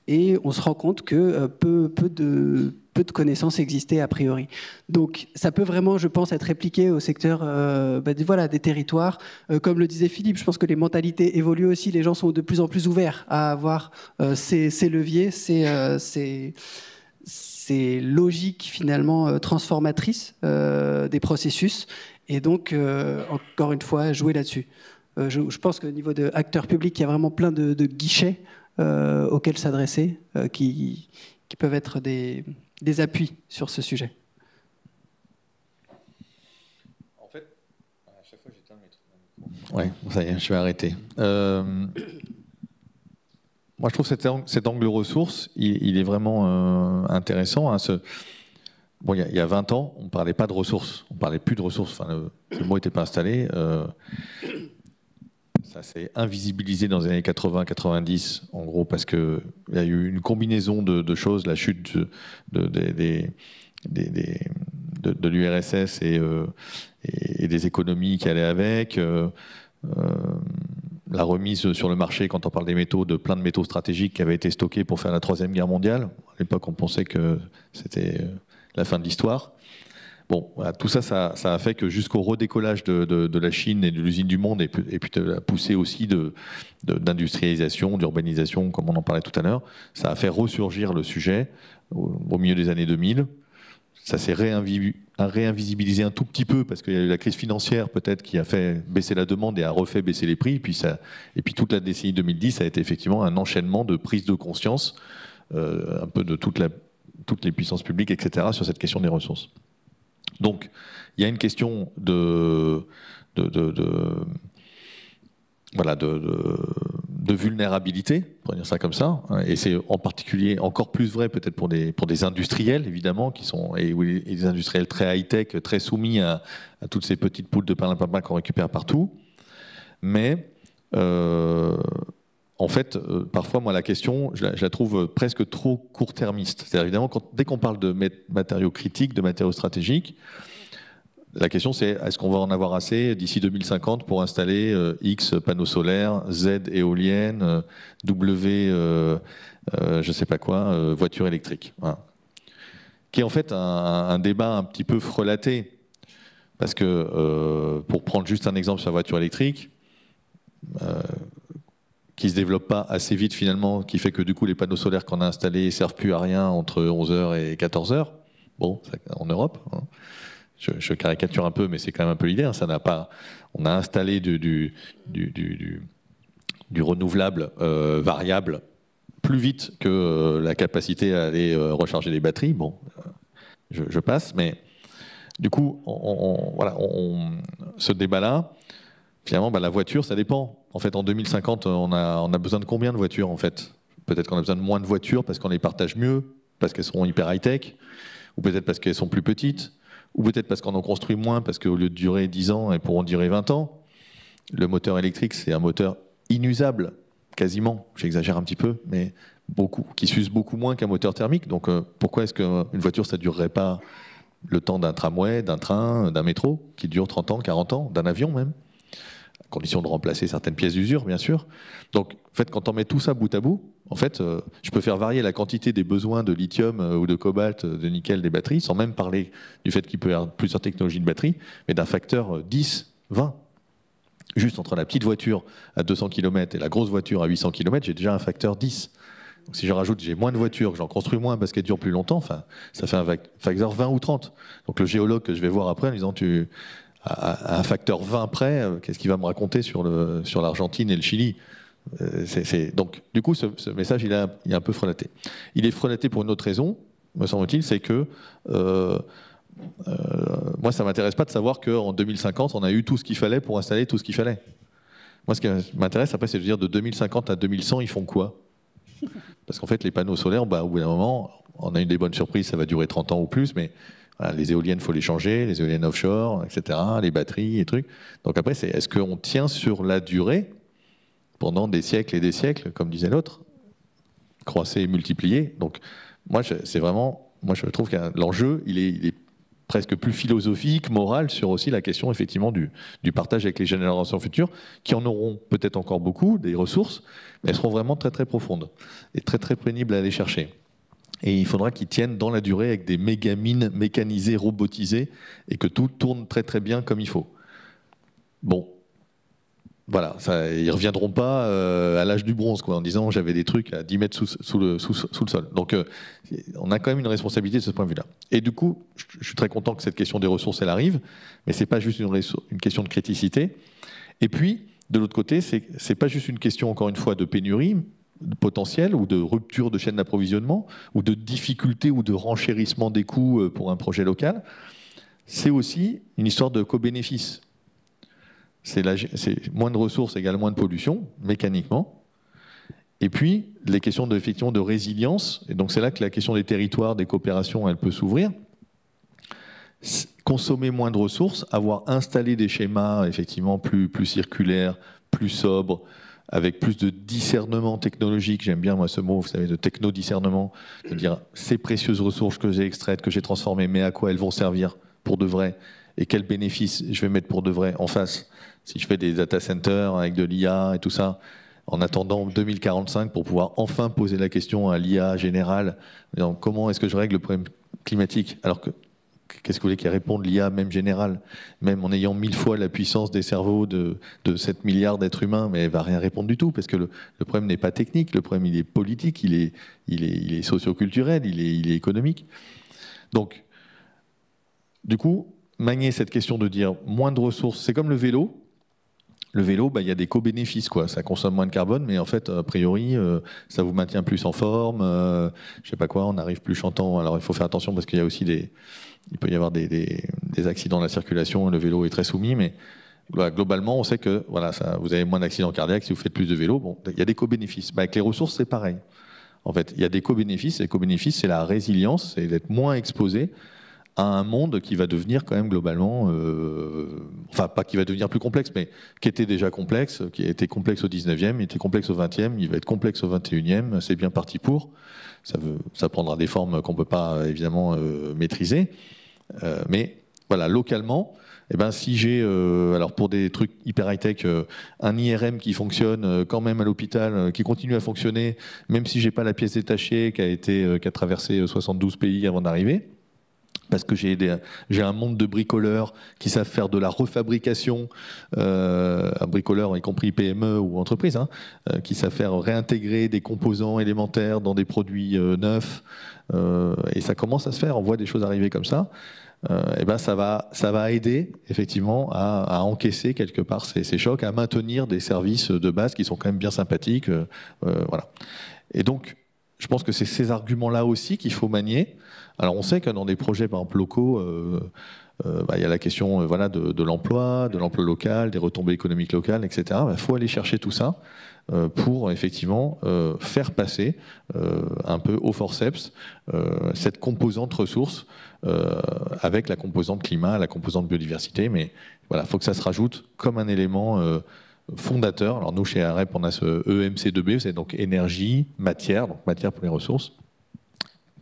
et on se rend compte que peu de connaissances existaient a priori. Donc ça peut vraiment, je pense, être répliqué au secteur des territoires. Comme le disait Philippe, je pense que les mentalités évoluent aussi. Les gens sont de plus en plus ouverts à avoir ces leviers, ces logiques finalement transformatrices des processus. Et donc, encore une fois, jouer là-dessus. Je pense qu'au niveau de acteurs publics, il y a vraiment plein de guichets auxquels s'adresser, qui peuvent être des appuis sur ce sujet. En fait, à chaque fois j'éteins mes trucs. Ouais, ça y est, je vais arrêter. Moi, je trouve cet angle ressources, il est vraiment intéressant. Hein, bon, il y a 20 ans, on ne parlait pas de ressources, on ne parlait plus de ressources. Enfin, le mot n'était pas installé. Ça s'est invisibilisé dans les années 80-90, en gros, parce qu'il y a eu une combinaison de choses, la chute de l'URSS et des économies qui allaient avec, la remise sur le marché, quand on parle des métaux, de plein de métaux stratégiques qui avaient été stockés pour faire la Troisième Guerre mondiale. À l'époque, on pensait que c'était la fin de l'histoire. Bon, voilà, tout ça, ça a fait que jusqu'au redécollage de la Chine et de l'usine du monde, et puis de la poussée aussi d'industrialisation, d'urbanisation, comme on en parlait tout à l'heure, ça a fait ressurgir le sujet au milieu des années 2000. Ça s'est réinvisibilisé un tout petit peu parce qu'il y a eu la crise financière peut-être qui a fait baisser la demande et a refait baisser les prix. Et puis toute la décennie 2010 a été effectivement un enchaînement de prise de conscience un peu de toutes les puissances publiques, etc., sur cette question des ressources. Donc, il y a une question de vulnérabilité, pour dire ça comme ça, et c'est en particulier encore plus vrai peut-être pour des industriels, évidemment, et des industriels très high-tech, très soumis à toutes ces petites poules de perlimpinpin qu'on récupère partout. Mais, en fait, parfois, moi, la question, je la trouve presque trop court-termiste. C'est-à-dire, évidemment, dès qu'on parle de matériaux critiques, de matériaux stratégiques, la question, c'est est-ce qu'on va en avoir assez d'ici 2050 pour installer X panneaux solaires, Z éoliennes, W, je sais pas quoi, voitures électriques. Voilà. Qui est en fait un débat un petit peu frelaté. Parce que, pour prendre juste un exemple sur la voiture électrique, qui ne se développe pas assez vite finalement, qui fait que du coup les panneaux solaires qu'on a installés ne servent plus à rien entre 11h et 14h, bon, en Europe. Hein. Je caricature un peu, mais c'est quand même un peu l'idée. Hein. On a installé du renouvelable variable plus vite que la capacité à aller recharger les batteries. Bon, je passe, mais du coup, ce débat-là, finalement, la voiture, ça dépend. En fait, en 2050, on a besoin de combien de voitures, en fait ? Peut-être qu'on a besoin de moins de voitures parce qu'on les partage mieux, parce qu'elles seront hyper high-tech, ou peut-être parce qu'elles sont plus petites, ou peut-être parce qu'on en construit moins, parce qu'au lieu de durer 10 ans, elles pourront durer 20 ans. Le moteur électrique, c'est un moteur inusable, quasiment, j'exagère un petit peu, mais qui s'use beaucoup moins qu'un moteur thermique. Donc pourquoi est-ce qu'une voiture, ça ne durerait pas le temps d'un tramway, d'un train, d'un métro, qui dure 30 ans, 40 ans, d'un avion même, à condition de remplacer certaines pièces d'usure, bien sûr. Donc, en fait, quand on met tout ça bout à bout, en fait, je peux faire varier la quantité des besoins de lithium ou de cobalt, de nickel des batteries, sans même parler du fait qu'il peut y avoir plusieurs technologies de batterie, mais d'un facteur 10, 20. Juste entre la petite voiture à 200 km et la grosse voiture à 800 km, j'ai déjà un facteur 10. Donc, si je rajoute, j'ai moins de voitures, que j'en construis moins parce qu'elles durent plus longtemps, enfin, ça fait un facteur 20 ou 30. Donc, le géologue que je vais voir après, en disant, à un facteur 20 près, qu'est-ce qu'il va me raconter sur l'Argentine et le Chili ? Donc, du coup, ce message, il est un peu frelaté. Il est frelaté pour une autre raison, me semble-t-il, c'est que moi, ça ne m'intéresse pas de savoir qu'en 2050, on a eu tout ce qu'il fallait pour installer tout ce qu'il fallait. Moi, ce qui m'intéresse, après, c'est de dire de 2050 à 2100, ils font quoi ? Parce qu'en fait, les panneaux solaires, au bout d'un moment, on a une des bonnes surprises, ça va durer 30 ans ou plus, mais voilà, les éoliennes, il faut les changer, les éoliennes offshore, etc., les batteries, les trucs. Donc après, est-ce qu'on tient sur la durée pendant des siècles et des siècles, comme disait l'autre, croisser et multiplier. Donc moi, je trouve que l'enjeu, il est presque plus philosophique, morale, sur aussi la question effectivement du partage avec les générations futures, qui en auront peut-être encore beaucoup, des ressources, mais elles seront vraiment très très profondes et très très pénibles à aller chercher. Et il faudra qu'ils tiennent dans la durée avec des méga-mines mécanisées, robotisées, et que tout tourne très très bien comme il faut. Bon, voilà, ça, ils ne reviendront pas à l'âge du bronze, quoi, en disant j'avais des trucs à 10 mètres sous le sol. Donc on a quand même une responsabilité de ce point de vue-là. Et du coup, je suis très content que cette question des ressources, elle arrive, mais ce n'est pas juste une question de criticité. Et puis, de l'autre côté, ce n'est pas juste une question, encore une fois, de pénurie potentielle ou de rupture de chaîne d'approvisionnement ou de difficulté ou de renchérissement des coûts pour un projet local. C'est aussi une histoire de co-bénéfice. C'est moins de ressources égale moins de pollution, mécaniquement. Et puis, les questions effectivement de résilience, et donc c'est là que la question des territoires, des coopérations, elle peut s'ouvrir. Consommer moins de ressources, avoir installé des schémas effectivement plus circulaires, plus sobres, avec plus de discernement technologique, j'aime bien moi ce mot, vous savez, de techno-discernement, de dire ces précieuses ressources que j'ai extraites, que j'ai transformées, mais à quoi elles vont servir pour de vrai, et quels bénéfices je vais mettre pour de vrai en face. Si je fais des data centers avec de l'IA et tout ça, en attendant 2045 pour pouvoir enfin poser la question à l'IA générale, comment est-ce que je règle le problème climatique, alors que qu'est-ce que vous voulez qu'elle réponde, l'IA même générale, même en ayant 1000 fois la puissance des cerveaux de 7 milliards d'êtres humains, mais elle ne va rien répondre du tout, parce que le problème n'est pas technique, le problème il est politique, il est socio-culturel, il est économique. Donc, du coup, manier cette question de dire moins de ressources, c'est comme le vélo. Le vélo, il y a des co-bénéfices, quoi. Ça consomme moins de carbone, mais en fait, a priori, ça vous maintient plus en forme. Je sais pas quoi, on arrive plus chantant. Alors, il faut faire attention parce qu'il y a aussi il peut y avoir des accidents de la circulation. Le vélo est très soumis, mais globalement, on sait que voilà, vous avez moins d'accidents cardiaques si vous faites plus de vélo. Bon, il y a des co-bénéfices. Avec les ressources, c'est pareil. En fait, il y a des co-bénéfices. Les co-bénéfices, c'est la résilience, c'est d'être moins exposé à un monde qui va devenir quand même globalement, enfin pas qui va devenir plus complexe, mais qui était déjà complexe, qui a été complexe au 19e, il était complexe au 20e, il va être complexe au 21e, c'est bien parti pour. Ça prendra des formes qu'on ne peut pas évidemment maîtriser. Mais voilà, localement, eh ben, si j'ai, alors pour des trucs hyper high-tech, un IRM qui fonctionne quand même à l'hôpital, qui continue à fonctionner, même si je n'ai pas la pièce détachée qui a traversé 72 pays avant d'arriver, parce que j'ai un monde de bricoleurs qui savent faire de la refabrication, un bricoleur y compris PME ou entreprise, qui savent faire réintégrer des composants élémentaires dans des produits neufs, et ça commence à se faire, on voit des choses arriver comme ça, et ben ça va aider effectivement à encaisser quelque part ces chocs, à maintenir des services de base qui sont quand même bien sympathiques, voilà. Et donc, je pense que c'est ces arguments-là aussi qu'il faut manier. Alors on sait que dans des projets par exemple locaux, il y a la question de l'emploi local, des retombées économiques locales, etc. Il faut aller chercher tout ça pour effectivement faire passer un peu au forceps cette composante ressources avec la composante climat, la composante biodiversité. Mais voilà, il faut que ça se rajoute comme un élément fondateur. Alors nous chez AREP on a ce EMC2B, c'est donc énergie, matière, donc matière pour les ressources.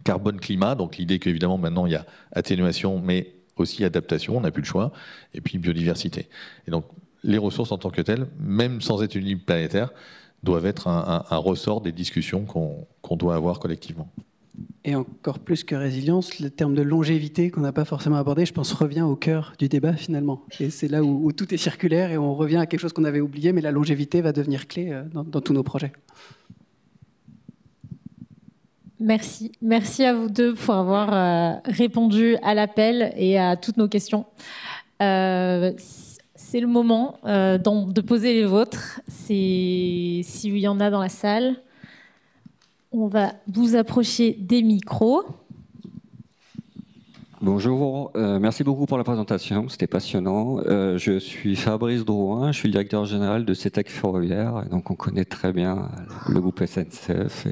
Carbone, climat, donc l'idée qu'évidemment maintenant il y a atténuation, mais aussi adaptation, on n'a plus le choix, et puis biodiversité. Et donc les ressources en tant que telles, même sans être une limite planétaire, doivent être un ressort des discussions qu'on doit avoir collectivement. Et encore plus que résilience, le terme de longévité qu'on n'a pas forcément abordé, je pense, revient au cœur du débat finalement. Et c'est là où tout est circulaire et on revient à quelque chose qu'on avait oublié, mais la longévité va devenir clé dans tous nos projets. Merci. Merci à vous deux pour avoir répondu à l'appel et à toutes nos questions. C'est le moment de poser les vôtres. S'il y en a dans la salle, on va vous approcher des micros. Bonjour, merci beaucoup pour la présentation, c'était passionnant. Je suis Fabrice Drouin, je suis le directeur général de CETEC Ferroviaire, et donc on connaît très bien le groupe SNCF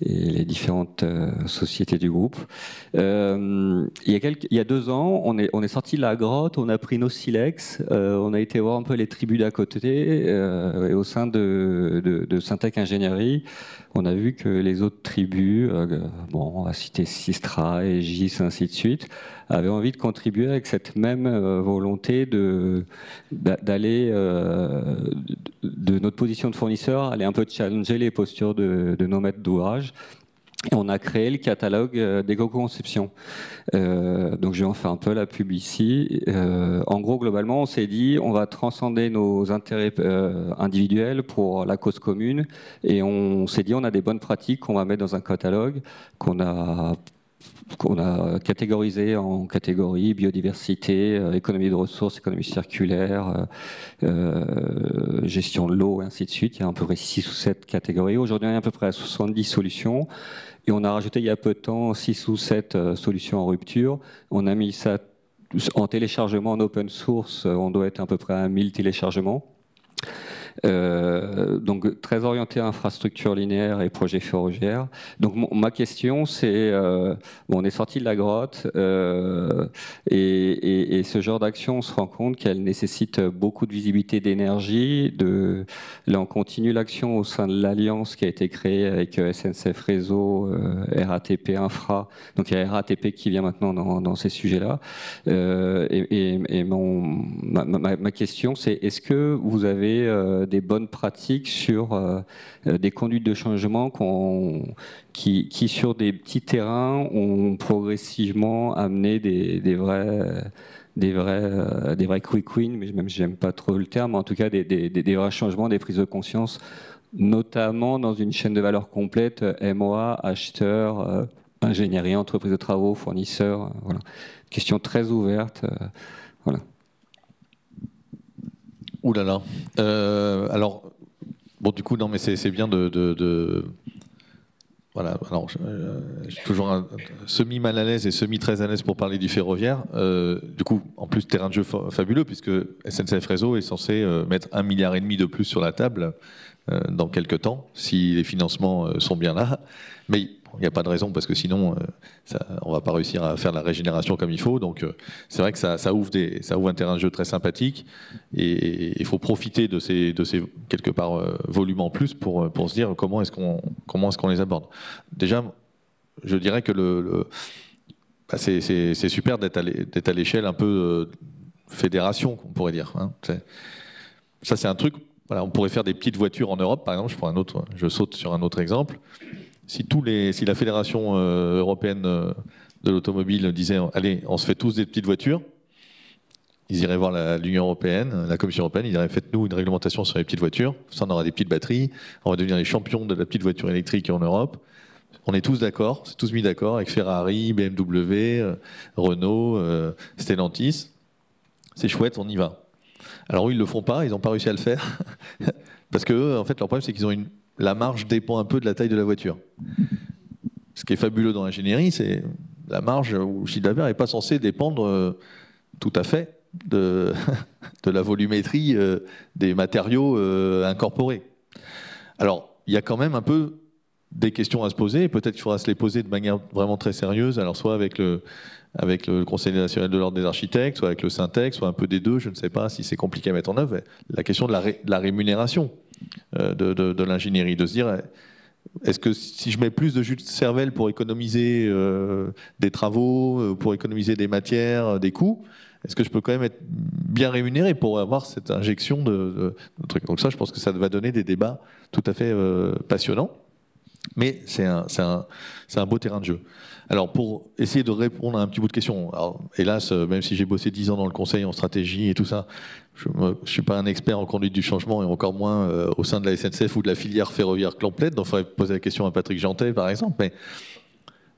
et les différentes sociétés du groupe. Il y a 2 ans, on est sorti de la grotte, on a pris nos silex, on a été voir un peu les tribus d'à côté, et au sein de Syntec Ingénierie, on a vu que les autres tribus, on va citer Sistra, Aegis, ainsi de suite, avaient envie de contribuer avec cette même volonté d'aller de notre position de fournisseur, aller un peu challenger les postures de nos maîtres d'ouvrage. Et on a créé le catalogue d'éco-conception. Donc je vais en faire un peu la pub ici. En gros, globalement, on s'est dit on va transcender nos intérêts individuels pour la cause commune. Et on s'est dit on a des bonnes pratiques qu'on va mettre dans un catalogue qu'on a catégorisé en catégories biodiversité, économie de ressources, économie circulaire, gestion de l'eau, et ainsi de suite. Il y a à peu près 6 ou 7 catégories. Aujourd'hui, il y a à peu près 70 solutions. Et on a rajouté il y a peu de temps 6 ou 7 solutions en rupture. On a mis ça en téléchargement en open source. On doit être à peu près à 1000 téléchargements. Donc très orienté à infrastructure linéaire et projet ferroviaire. Donc ma question c'est, on est sorti de la grotte et ce genre d'action on se rend compte qu'elle nécessite beaucoup de visibilité d'énergie. Là on continue l'action au sein de l'alliance qui a été créée avec SNCF Réseau, RATP Infra. Donc il y a RATP qui vient maintenant dans ces sujets-là. Ma question c'est, est-ce que vous avez des bonnes pratiques sur des conduites de changement qui sur des petits terrains ont progressivement amené des vrais quick wins, mais même j'aime pas trop le terme, en tout cas des vrais changements, des prises de conscience, notamment dans une chaîne de valeur complète, MOA, acheteur, ingénierie, entreprise de travaux, fournisseurs, voilà. Question très ouverte, voilà. Ouh là là. Alors, bon, du coup, non, mais c'est bien de... Voilà, alors, je suis toujours semi-mal à l'aise et semi-très à l'aise pour parler du ferroviaire. Du coup, en plus, terrain de jeu fabuleux, puisque SNCF Réseau est censé mettre 1,5 milliard de plus sur la table dans quelques temps, si les financements sont bien là. Mais il n'y a pas de raison, parce que sinon, on ne va pas réussir à faire la régénération comme il faut. Donc, c'est vrai que ça ouvre un terrain de jeu très sympathique. Et il faut profiter de ces quelque part, volumes en plus pour se dire comment est-ce qu'on les aborde. Déjà, je dirais que c'est super d'être à l'échelle un peu fédération, on pourrait dire. Hein. Ça, c'est un truc... Voilà, on pourrait faire des petites voitures en Europe, par exemple. Je saute sur un autre exemple. Si la Fédération européenne de l'automobile disait « Allez, on se fait tous des petites voitures », ils iraient voir l'Union européenne, la Commission européenne, ils diraient « Faites-nous une réglementation sur les petites voitures, ça on aura des petites batteries, on va devenir les champions de la petite voiture électrique en Europe ». On est tous d'accord, c'est tous mis d'accord avec Ferrari, BMW, Renault, Stellantis. C'est chouette, on y va. Alors eux, ils ne le font pas, ils n'ont pas réussi à le faire, parce que en fait, leur problème, c'est qu'ils ont la marge dépend un peu de la taille de la voiture. Ce qui est fabuleux dans l'ingénierie, c'est la marge ou le chiffre d'affaires n'est pas censé dépendre tout à fait de la volumétrie des matériaux incorporés. Alors, il y a quand même un peu des questions à se poser, et peut-être qu'il faudra se les poser de manière vraiment très sérieuse, alors soit avec le Conseil national de l'ordre des architectes, soit avec le Syntec, soit un peu des deux, je ne sais pas si c'est compliqué à mettre en œuvre. La question de la rémunération de l'ingénierie, de se dire, est-ce que si je mets plus de jus de cervelle pour économiser des travaux, pour économiser des matières, des coûts, est-ce que je peux quand même être bien rémunéré pour avoir cette injection de trucs. Donc ça, je pense que ça va donner des débats tout à fait passionnants. Mais c'est un beau terrain de jeu. Alors, pour essayer de répondre à un petit bout de question, alors, hélas, même si j'ai bossé 10 ans dans le conseil en stratégie et tout ça, je ne suis pas un expert en conduite du changement et encore moins au sein de la SNCF ou de la filière ferroviaire complète, donc il faudrait poser la question à Patrick Jeantet, par exemple. Mais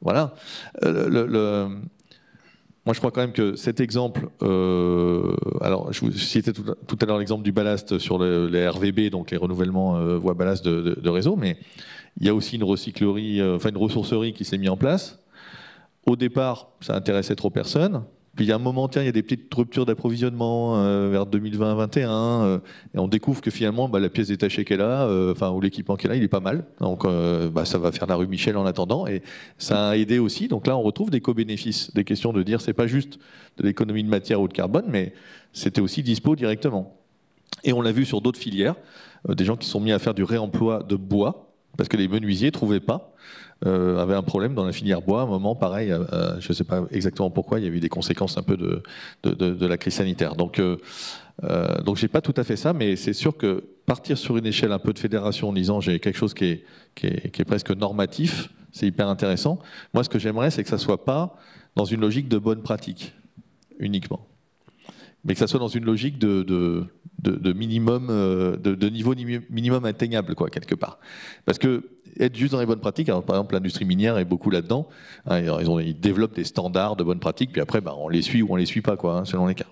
voilà. Moi, je crois quand même que cet exemple... alors, je vous citais tout à l'heure l'exemple du ballast sur les RVB, donc les renouvellements voies ballast de réseau, mais il y a aussi une recyclerie, une ressourcerie qui s'est mise en place. Au départ, ça intéressait trop personne. Puis il y a un moment, tiens, il y a des petites ruptures d'approvisionnement vers 2020-2021, et on découvre que finalement, la pièce détachée qu'elle a, ou l'équipement qu'elle a, il est pas mal. Donc ça va faire la rue Michel en attendant, et ça a aidé aussi. Donc là, on retrouve des co-bénéfices, des questions de dire, c'est pas juste de l'économie de matière ou de carbone, mais c'était aussi dispo directement. Et on l'a vu sur d'autres filières, des gens qui sont mis à faire du réemploi de bois, parce que les menuisiers trouvaient pas. Avait un problème dans la filière bois. À un moment, pareil, je ne sais pas exactement pourquoi, il y a eu des conséquences un peu de la crise sanitaire. Donc j'ai pas tout à fait ça, mais c'est sûr que partir sur une échelle un peu de fédération en disant j'ai quelque chose qui est presque normatif, c'est hyper intéressant. Moi, ce que j'aimerais, c'est que ça soit pas dans une logique de bonne pratique uniquement, mais que ça soit dans une logique de minimum, de niveau minimum atteignable, quoi, quelque part. Parce que être juste dans les bonnes pratiques, alors, par exemple, l'industrie minière est beaucoup là-dedans. Ils développent des standards de bonnes pratiques, puis après, on les suit ou on les suit pas, quoi, selon les cas.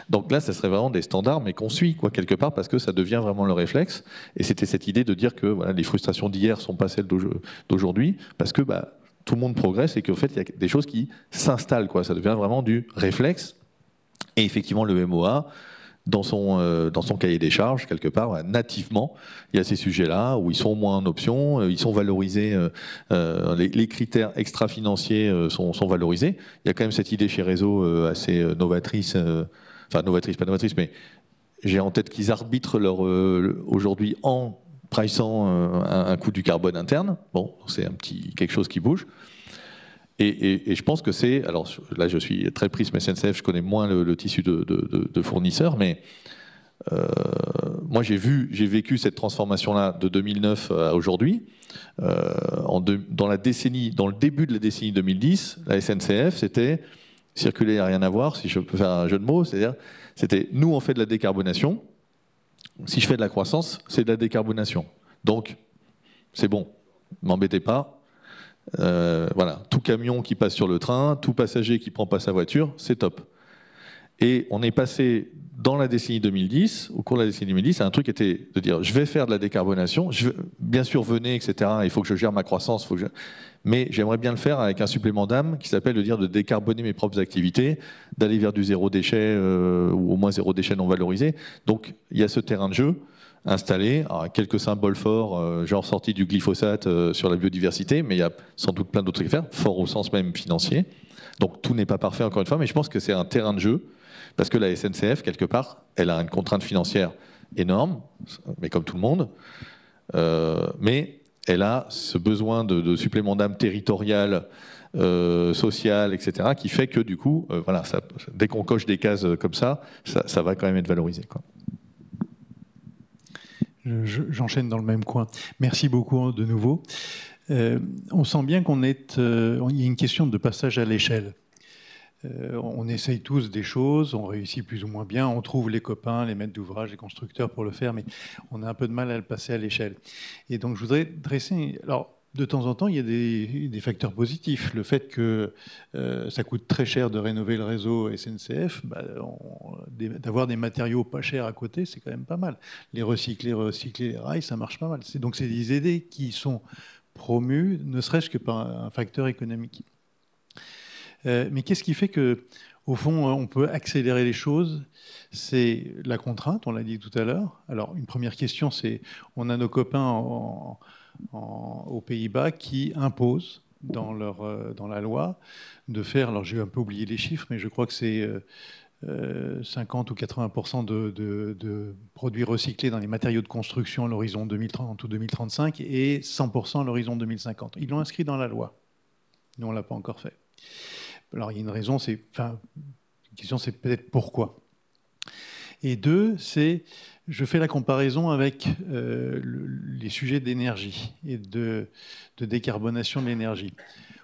Donc là, ça serait vraiment des standards, mais qu'on suit, quoi, quelque part, parce que ça devient vraiment le réflexe. Et c'était cette idée de dire que voilà, les frustrations d'hier sont pas celles d'aujourd'hui, parce que tout le monde progresse et qu'en fait, il y a des choses qui s'installent, quoi. Ça devient vraiment du réflexe. Et effectivement, le MOA, dans son cahier des charges, quelque part, nativement, il y a ces sujets-là où ils sont moins en option, ils sont valorisés, les critères extra-financiers sont valorisés. Il y a quand même cette idée chez Réseau assez novatrice, pas novatrice, mais j'ai en tête qu'ils arbitrent aujourd'hui en priceant un coût du carbone interne. Bon, c'est quelque chose qui bouge. Et je pense que c'est... Alors là, je suis très prisme SNCF, je connais moins le tissu de fournisseurs, mais moi, j'ai vécu cette transformation-là de 2009 à aujourd'hui. Dans le début de la décennie 2010, la SNCF, c'était circuler à rien à voir, si je peux faire un jeu de mots, c'est-à-dire, c'était nous, on fait de la décarbonation. Si je fais de la croissance, c'est de la décarbonation. Donc, c'est bon, m'embêtez pas. Voilà, tout camion qui passe sur le train, tout passager qui prend pas sa voiture, c'est top. Et on est passé dans la décennie 2010, au cours de la décennie 2010, à un truc qui était de dire je vais faire de la décarbonation, bien sûr venez, etc. Il faut que je gère ma croissance, mais j'aimerais bien le faire avec un supplément d'âme qui s'appelle de dire de décarboner mes propres activités, d'aller vers du zéro déchet ou au moins zéro déchet non valorisé. Donc il y a ce terrain de jeu installé, alors, quelques symboles forts, genre sortie du glyphosate sur la biodiversité, mais il y a sans doute plein d'autres trucs à faire, fort au sens même financier. Donc tout n'est pas parfait encore une fois, mais je pense que c'est un terrain de jeu, parce que la SNCF, quelque part, elle a une contrainte financière énorme, mais comme tout le monde, mais elle a ce besoin de supplément d'âme territorial, social, etc., qui fait que du coup, voilà, dès qu'on coche des cases comme ça va quand même être valorisé, quoi. J'enchaîne dans le même coin. Merci beaucoup de nouveau. On sent bien il y a une question de passage à l'échelle. On essaye tous des choses, on réussit plus ou moins bien, on trouve les copains, les maîtres d'ouvrage, les constructeurs pour le faire, mais on a un peu de mal à le passer à l'échelle. Et donc je voudrais dresser... Alors, de temps en temps, il y a des facteurs positifs. Le fait que ça coûte très cher de rénover le réseau SNCF, d'avoir des matériaux pas chers à côté, c'est quand même pas mal. Les recycler les rails, ça marche pas mal. Donc c'est des idées qui sont promues, ne serait-ce que par un facteur économique. Mais qu'est-ce qui fait que, au fond, on peut accélérer les choses? C'est la contrainte, on l'a dit tout à l'heure. Alors, une première question, c'est on a nos copains aux Pays-Bas qui imposent dans la loi de faire, alors j'ai un peu oublié les chiffres, mais je crois que c'est 50 ou 80% de produits recyclés dans les matériaux de construction à l'horizon 2030 ou 2035 et 100% à l'horizon 2050. Ils l'ont inscrit dans la loi. Nous, on ne l'a pas encore fait. Alors, il y a une raison, la question, c'est peut-être pourquoi. Et deux, c'est, je fais la comparaison avec les sujets d'énergie et de décarbonation de l'énergie.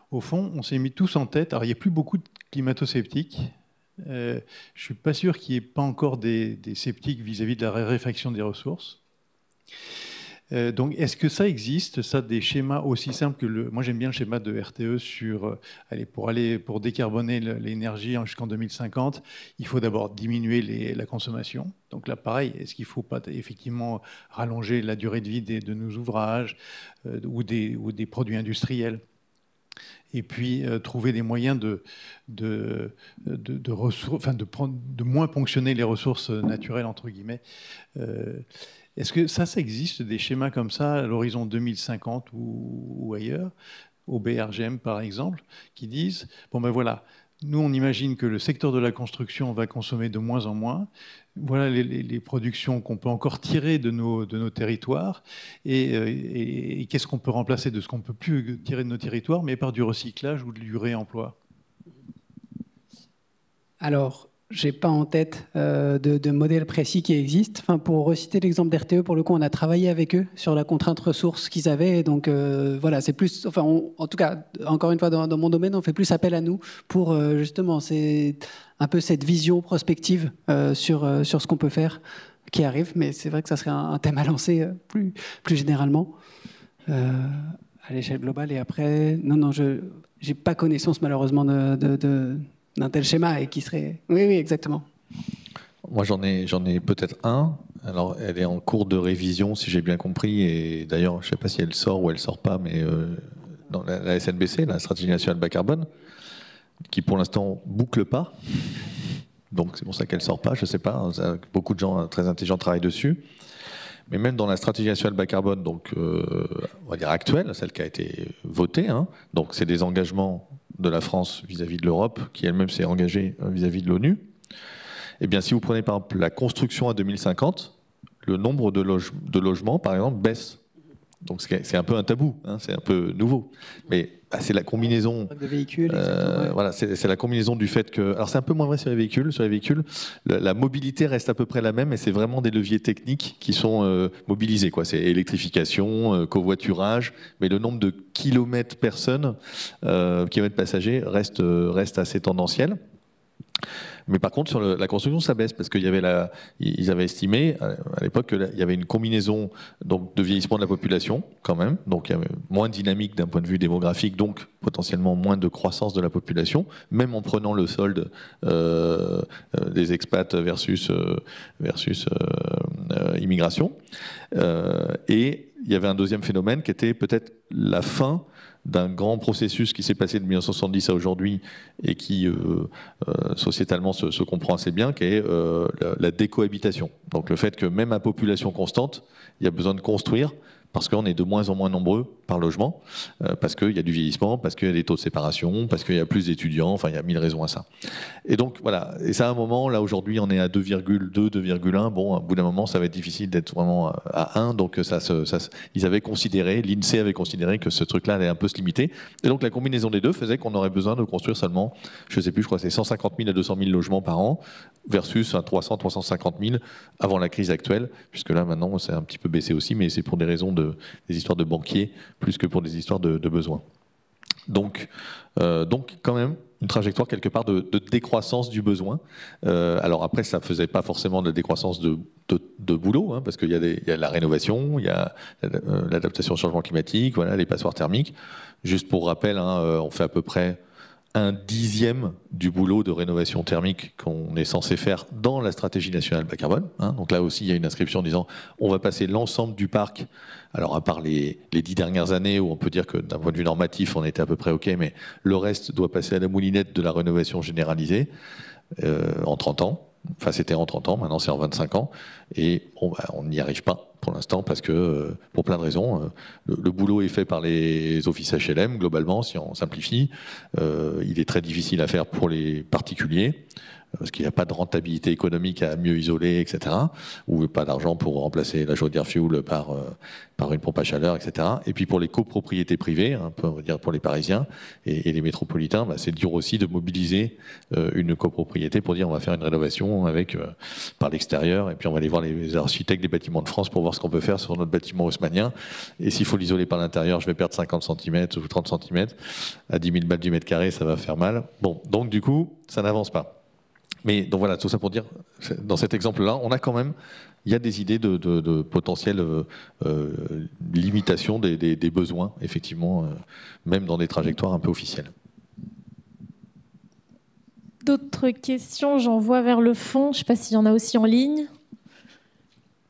Au fond, on s'est mis tous en tête, alors il n'y a plus beaucoup de climato-sceptiques. Je ne suis pas sûr qu'il n'y ait pas encore des sceptiques vis-à-vis de la raréfaction des ressources. Donc, est-ce que ça existe, ça, des schémas aussi simples que moi j'aime bien le schéma de RTE sur pour décarboner l'énergie jusqu'en 2050, il faut d'abord diminuer la consommation. Donc là, pareil, est-ce qu'il ne faut pas effectivement rallonger la durée de vie de nos ouvrages ou des produits industriels? et puis trouver des moyens de moins ponctionner les ressources naturelles, entre guillemets. Est-ce que ça existe, des schémas comme ça, à l'horizon 2050 ou ailleurs, au BRGM par exemple, qui disent, bon ben voilà, nous on imagine que le secteur de la construction va consommer de moins en moins, voilà les productions qu'on peut encore tirer de nos territoires, et qu'est-ce qu'on peut remplacer de ce qu'on ne peut plus tirer de nos territoires, mais par du recyclage ou du réemploi? Alors, je n'ai pas en tête de modèle précis qui existe. Enfin, pour reciter l'exemple d'RTE, pour le coup, on a travaillé avec eux sur la contrainte ressources qu'ils avaient. Donc voilà, c'est plus, enfin, en tout cas, encore une fois, dans mon domaine, on fait plus appel à nous pour justement, c'est un peu cette vision prospective sur ce qu'on peut faire qui arrive. Mais c'est vrai que ça serait un thème à lancer plus généralement à l'échelle globale. Et après, non, je n'ai pas connaissance malheureusement d'un tel schéma et qui serait... Oui, exactement. Moi, j'en ai peut-être un. Alors, elle est en cours de révision, si j'ai bien compris. Et d'ailleurs, je ne sais pas si elle sort ou elle ne sort pas, mais dans la SNBC, la Stratégie nationale bas carbone, qui pour l'instant boucle pas. Donc, c'est pour ça qu'elle ne sort pas. Je ne sais pas. Beaucoup de gens très intelligents travaillent dessus. Mais même dans la Stratégie nationale bas carbone, donc, on va dire actuelle, celle qui a été votée, hein, donc c'est des engagements de la France vis-à-vis de l'Europe, qui elle-même s'est engagée vis-à-vis de l'ONU. Eh bien, si vous prenez par exemple la construction à 2050, le nombre de logements, par exemple, baisse. Donc c'est un peu un tabou, hein, c'est un peu nouveau. Mais c'est la combinaison de véhicules. Voilà, c'est la combinaison du fait que... Alors c'est un peu moins vrai sur les véhicules. Sur les véhicules, la mobilité reste à peu près la même, et c'est vraiment des leviers techniques qui sont mobilisés, quoi. C'est électrification, covoiturage, mais le nombre de kilomètres personnes, kilomètres passagers, reste assez tendanciel. Mais par contre, sur la construction, ça baisse, parce qu'ils avaient estimé à l'époque qu'il y avait une combinaison donc, de vieillissement de la population, quand même, donc il y avait moins dynamique d'un point de vue démographique, donc potentiellement moins de croissance de la population, même en prenant le solde des expats versus immigration. Et il y avait un deuxième phénomène qui était peut-être la fin d'un grand processus qui s'est passé de 1970 à aujourd'hui et qui sociétalement se comprend assez bien, qui est la décohabitation. Donc le fait que même à population constante, il y a besoin de construire parce qu'on est de moins en moins nombreux par logement, parce qu'il y a du vieillissement, parce qu'il y a des taux de séparation, parce qu'il y a plus d'étudiants, enfin il y a 1000 raisons à ça. Et donc voilà, et ça à un moment, là aujourd'hui on est à 2,2, 2,1, bon, à bout d'un moment ça va être difficile d'être vraiment à 1, donc ils avaient considéré, l'INSEE avait considéré que ce truc-là allait un peu se limiter, et donc la combinaison des deux faisait qu'on aurait besoin de construire seulement, je sais plus, je crois que c'est 150 000 à 200 000 logements par an, versus 300, 350 000 avant la crise actuelle, puisque là maintenant c'est un petit peu baissé aussi, mais c'est pour des raisons des histoires de banquiers, plus que pour des histoires de besoins. Donc quand même, une trajectoire quelque part de décroissance du besoin. Alors après, ça ne faisait pas forcément de la décroissance de boulot, hein, parce qu'il y a la rénovation, il y a l'adaptation au changement climatique, voilà, les passoires thermiques. Juste pour rappel, hein, on fait à peu près 1/10 du boulot de rénovation thermique qu'on est censé faire dans la stratégie nationale bas carbone. Hein. Donc là aussi, il y a une inscription disant on va passer l'ensemble du parc, alors à part les 10 dernières années où on peut dire que d'un point de vue normatif, on était à peu près OK, mais le reste doit passer à la moulinette de la rénovation généralisée en 30 ans. Enfin, c'était en 30 ans, maintenant c'est en 25 ans. Et on n'y arrive pas pour l'instant parce que, pour plein de raisons, le boulot est fait par les offices HLM, globalement, si on simplifie. Il est très difficile à faire pour les particuliers, parce qu'il n'y a pas de rentabilité économique à mieux isoler, etc. Ou pas d'argent pour remplacer la chaudière fuel par une pompe à chaleur, etc. Et puis pour les copropriétés privées, un peu, on va dire pour les Parisiens et les métropolitains, c'est dur aussi de mobiliser une copropriété pour dire on va faire une rénovation par l'extérieur, et puis on va aller voir les architectes des bâtiments de France pour voir ce qu'on peut faire sur notre bâtiment haussmannien. Et s'il faut l'isoler par l'intérieur, je vais perdre 50 cm ou 30 cm. À 10 000 balles du mètre carré, ça va faire mal. Bon, donc du coup, ça n'avance pas. Mais donc voilà, tout ça pour dire, dans cet exemple-là, on a quand même, il y a des idées de potentielle limitation des besoins, effectivement, même dans des trajectoires un peu officielles. D'autres questions? J'en vois vers le fond. Je ne sais pas s'il y en a aussi en ligne.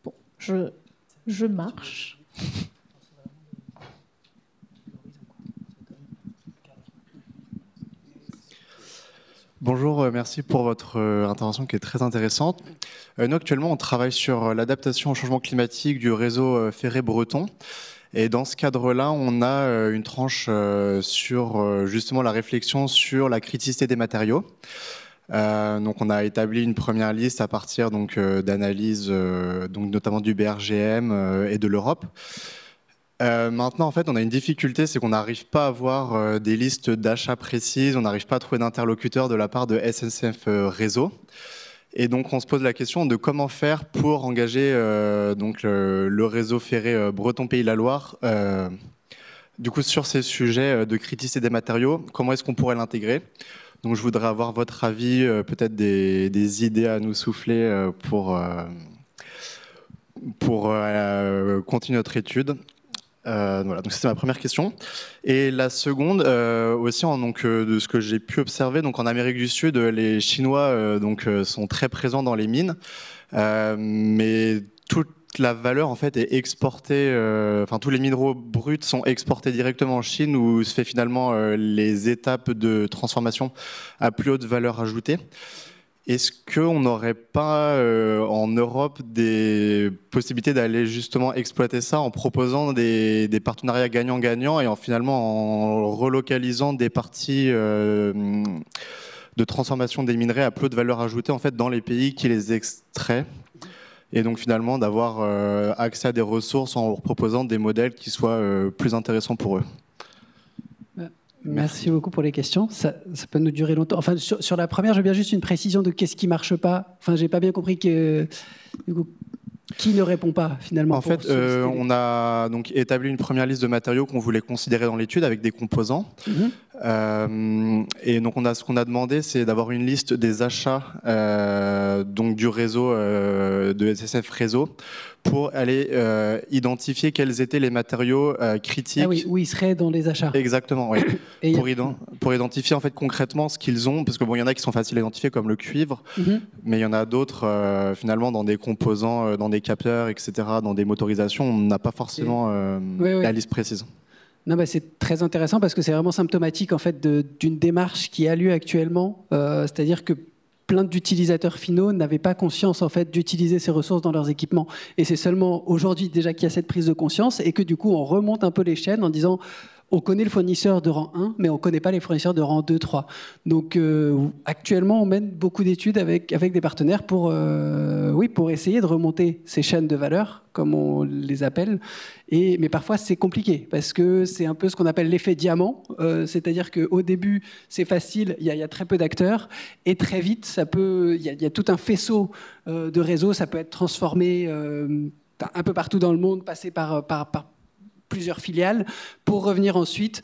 Bon, je marche. Bonjour, merci pour votre intervention qui est très intéressante. Nous, actuellement, on travaille sur l'adaptation au changement climatique du réseau ferré breton. Et dans ce cadre-là, on a une tranche sur justement la réflexion sur la criticité des matériaux. Donc, on a établi une première liste à partir d'analyses, notamment du BRGM et de l'Europe. Maintenant, en fait, on a une difficulté, c'est qu'on n'arrive pas à avoir des listes d'achats précises, on n'arrive pas à trouver d'interlocuteurs de la part de SNCF Réseau. Et donc, on se pose la question de comment faire pour engager le réseau ferré Breton-Pays-la-Loire du coup, sur ces sujets de criticité des matériaux. Comment est-ce qu'on pourrait l'intégrer? Donc, je voudrais avoir votre avis, peut-être des idées à nous souffler pour continuer notre étude. Voilà, donc c'était ma première question. Et la seconde, aussi, de ce que j'ai pu observer, donc en Amérique du Sud, les Chinois sont très présents dans les mines, mais toute la valeur en fait est exportée. Tous les minéraux bruts sont exportés directement en Chine, où se fait finalement les étapes de transformation à plus haute valeur ajoutée. Est-ce qu'on n'aurait pas en Europe des possibilités d'aller justement exploiter ça en proposant des partenariats gagnant-gagnant et finalement en relocalisant des parties de transformation des minerais à plus haute valeur ajoutée en fait, dans les pays qui les extraient? Et donc finalement d'avoir accès à des ressources en leur proposant des modèles qui soient plus intéressants pour eux. Merci beaucoup pour les questions. Ça peut nous durer longtemps. Enfin, sur la première, je veux bien juste une précision de qu'est-ce qui marche pas. Enfin, j'ai pas bien compris que du coup, qui ne répond pas finalement. En fait, on a donc établi une première liste de matériaux qu'on voulait considérer dans l'étude avec des composants. Et donc ce qu'on a demandé, c'est d'avoir une liste des achats donc du réseau de SNCF Réseau pour aller identifier quels étaient les matériaux critiques. Ah oui, où ils seraient dans les achats. Exactement, oui. Pour identifier en fait concrètement ce qu'ils ont, parce que bon, il y en a qui sont faciles à identifier comme le cuivre, mais il y en a d'autres finalement dans des composants, dans des capteurs, etc., dans des motorisations, on n'a pas forcément la liste précise. Non, c'est très intéressant parce que c'est vraiment symptomatique en fait d'une démarche qui a lieu actuellement, c'est-à-dire que plein d'utilisateurs finaux n'avaient pas conscience en fait d'utiliser ces ressources dans leurs équipements. Et c'est seulement aujourd'hui déjà qu'il y a cette prise de conscience et que du coup on remonte un peu les chaînes en disant on connaît le fournisseur de rang 1, mais on ne connaît pas les fournisseurs de rang 2, 3. Donc actuellement on mène beaucoup d'études avec des partenaires pour essayer de remonter ces chaînes de valeur, comme on les appelle. Mais parfois c'est compliqué parce que c'est un peu ce qu'on appelle l'effet diamant, c'est-à-dire qu'au début c'est facile, il y a très peu d'acteurs et très vite il y a tout un faisceau de réseaux, ça peut être transformé un peu partout dans le monde, passer par plusieurs filiales pour revenir ensuite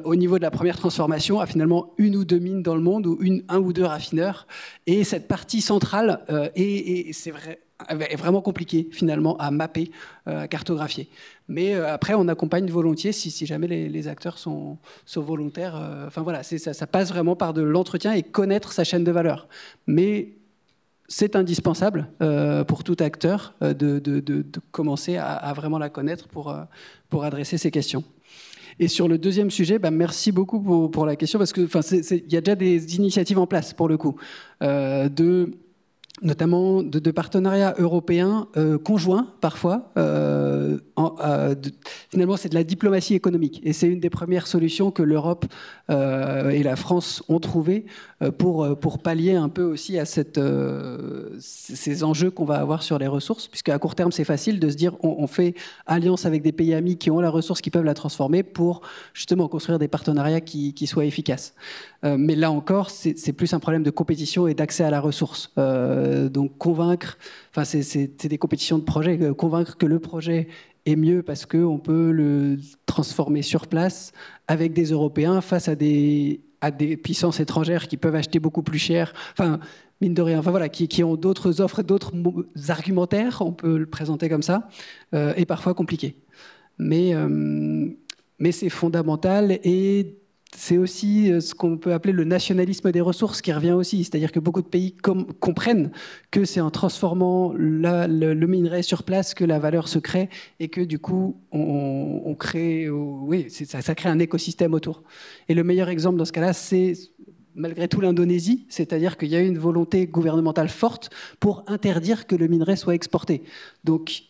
au niveau de la première transformation à finalement une ou deux mines dans le monde ou un ou deux raffineurs. Et cette partie centrale est vraiment compliquée finalement à mapper, à cartographier. Mais après, on accompagne volontiers si jamais les acteurs sont volontaires. Ça passe vraiment par de l'entretien et connaître sa chaîne de valeur. Mais c'est indispensable pour tout acteur de commencer à vraiment la connaître pour adresser ces questions. Et sur le deuxième sujet, merci beaucoup pour la question, parce que il y a déjà des initiatives en place, pour le coup, notamment de partenariats européens conjoints, parfois. Finalement, c'est de la diplomatie économique. Et c'est une des premières solutions que l'Europe et la France ont trouvées pour pallier un peu aussi à ces enjeux qu'on va avoir sur les ressources. Puisque à court terme, c'est facile de se dire on fait alliance avec des pays amis qui ont la ressource, qui peuvent la transformer pour justement construire des partenariats qui soient efficaces. Mais là encore, c'est plus un problème de compétition et d'accès à la ressource. Donc convaincre, c'est des compétitions de projets, convaincre que le projet est mieux parce qu'on peut le transformer sur place avec des Européens face à des puissances étrangères qui peuvent acheter beaucoup plus cher, mine de rien, qui ont d'autres offres, d'autres argumentaires, on peut le présenter comme ça, et parfois compliqué. Mais c'est fondamental et c'est aussi ce qu'on peut appeler le nationalisme des ressources qui revient aussi. C'est-à-dire que beaucoup de pays comprennent que c'est en transformant le minerai sur place que la valeur se crée et que du coup, on crée, ça crée un écosystème autour. Et le meilleur exemple dans ce cas-là, c'est malgré tout l'Indonésie, c'est-à-dire qu'il y a une volonté gouvernementale forte pour interdire que le minerai soit exporté. Donc,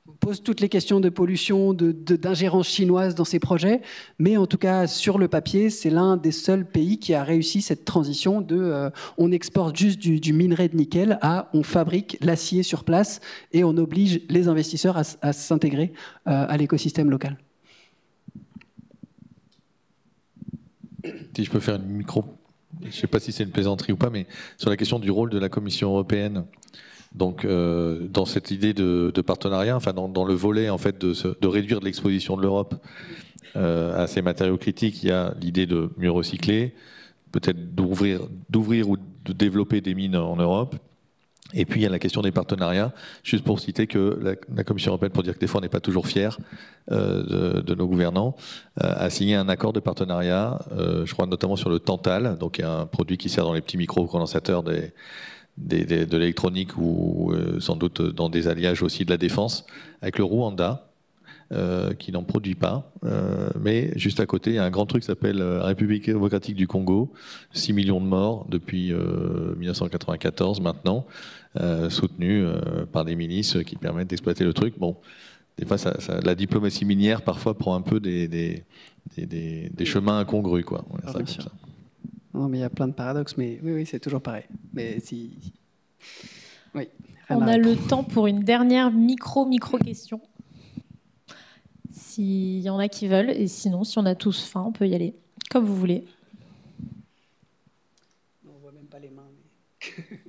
on pose toutes les questions de pollution, d'ingérence chinoise dans ces projets, mais en tout cas, sur le papier, c'est l'un des seuls pays qui a réussi cette transition de on exporte juste du minerai de nickel à on fabrique l'acier sur place et on oblige les investisseurs à s'intégrer à l'écosystème local. Si je peux faire une micro, je ne sais pas si c'est une plaisanterie ou pas, mais sur la question du rôle de la Commission européenne, donc dans cette idée de partenariat, enfin dans le volet en fait de réduire l'exposition de l'Europe à ces matériaux critiques, il y a l'idée de mieux recycler, peut-être d'ouvrir ou de développer des mines en Europe. Et puis il y a la question des partenariats, juste pour citer que la Commission européenne, pour dire que des fois on n'est pas toujours fier de nos gouvernants, a signé un accord de partenariat, je crois notamment sur le Tantal, donc un produit qui sert dans les petits micro-condensateurs de l'électronique ou sans doute dans des alliages aussi de la défense, avec le Rwanda, qui n'en produit pas, mais juste à côté, il y a un grand truc qui s'appelle République démocratique du Congo, 6 millions de morts depuis 1994 maintenant, soutenus par des milices qui permettent d'exploiter le truc. Bon, des fois, la diplomatie minière parfois prend un peu des chemins incongrus, quoi. Bien sûr. Ça. Non, mais il y a plein de paradoxes, mais oui, c'est toujours pareil. Mais si... Oui. On a le temps pour une dernière micro-question. S'il y en a qui veulent, et sinon, si on a tous faim, on peut y aller. Comme vous voulez. On ne voit même pas les mains. Mais...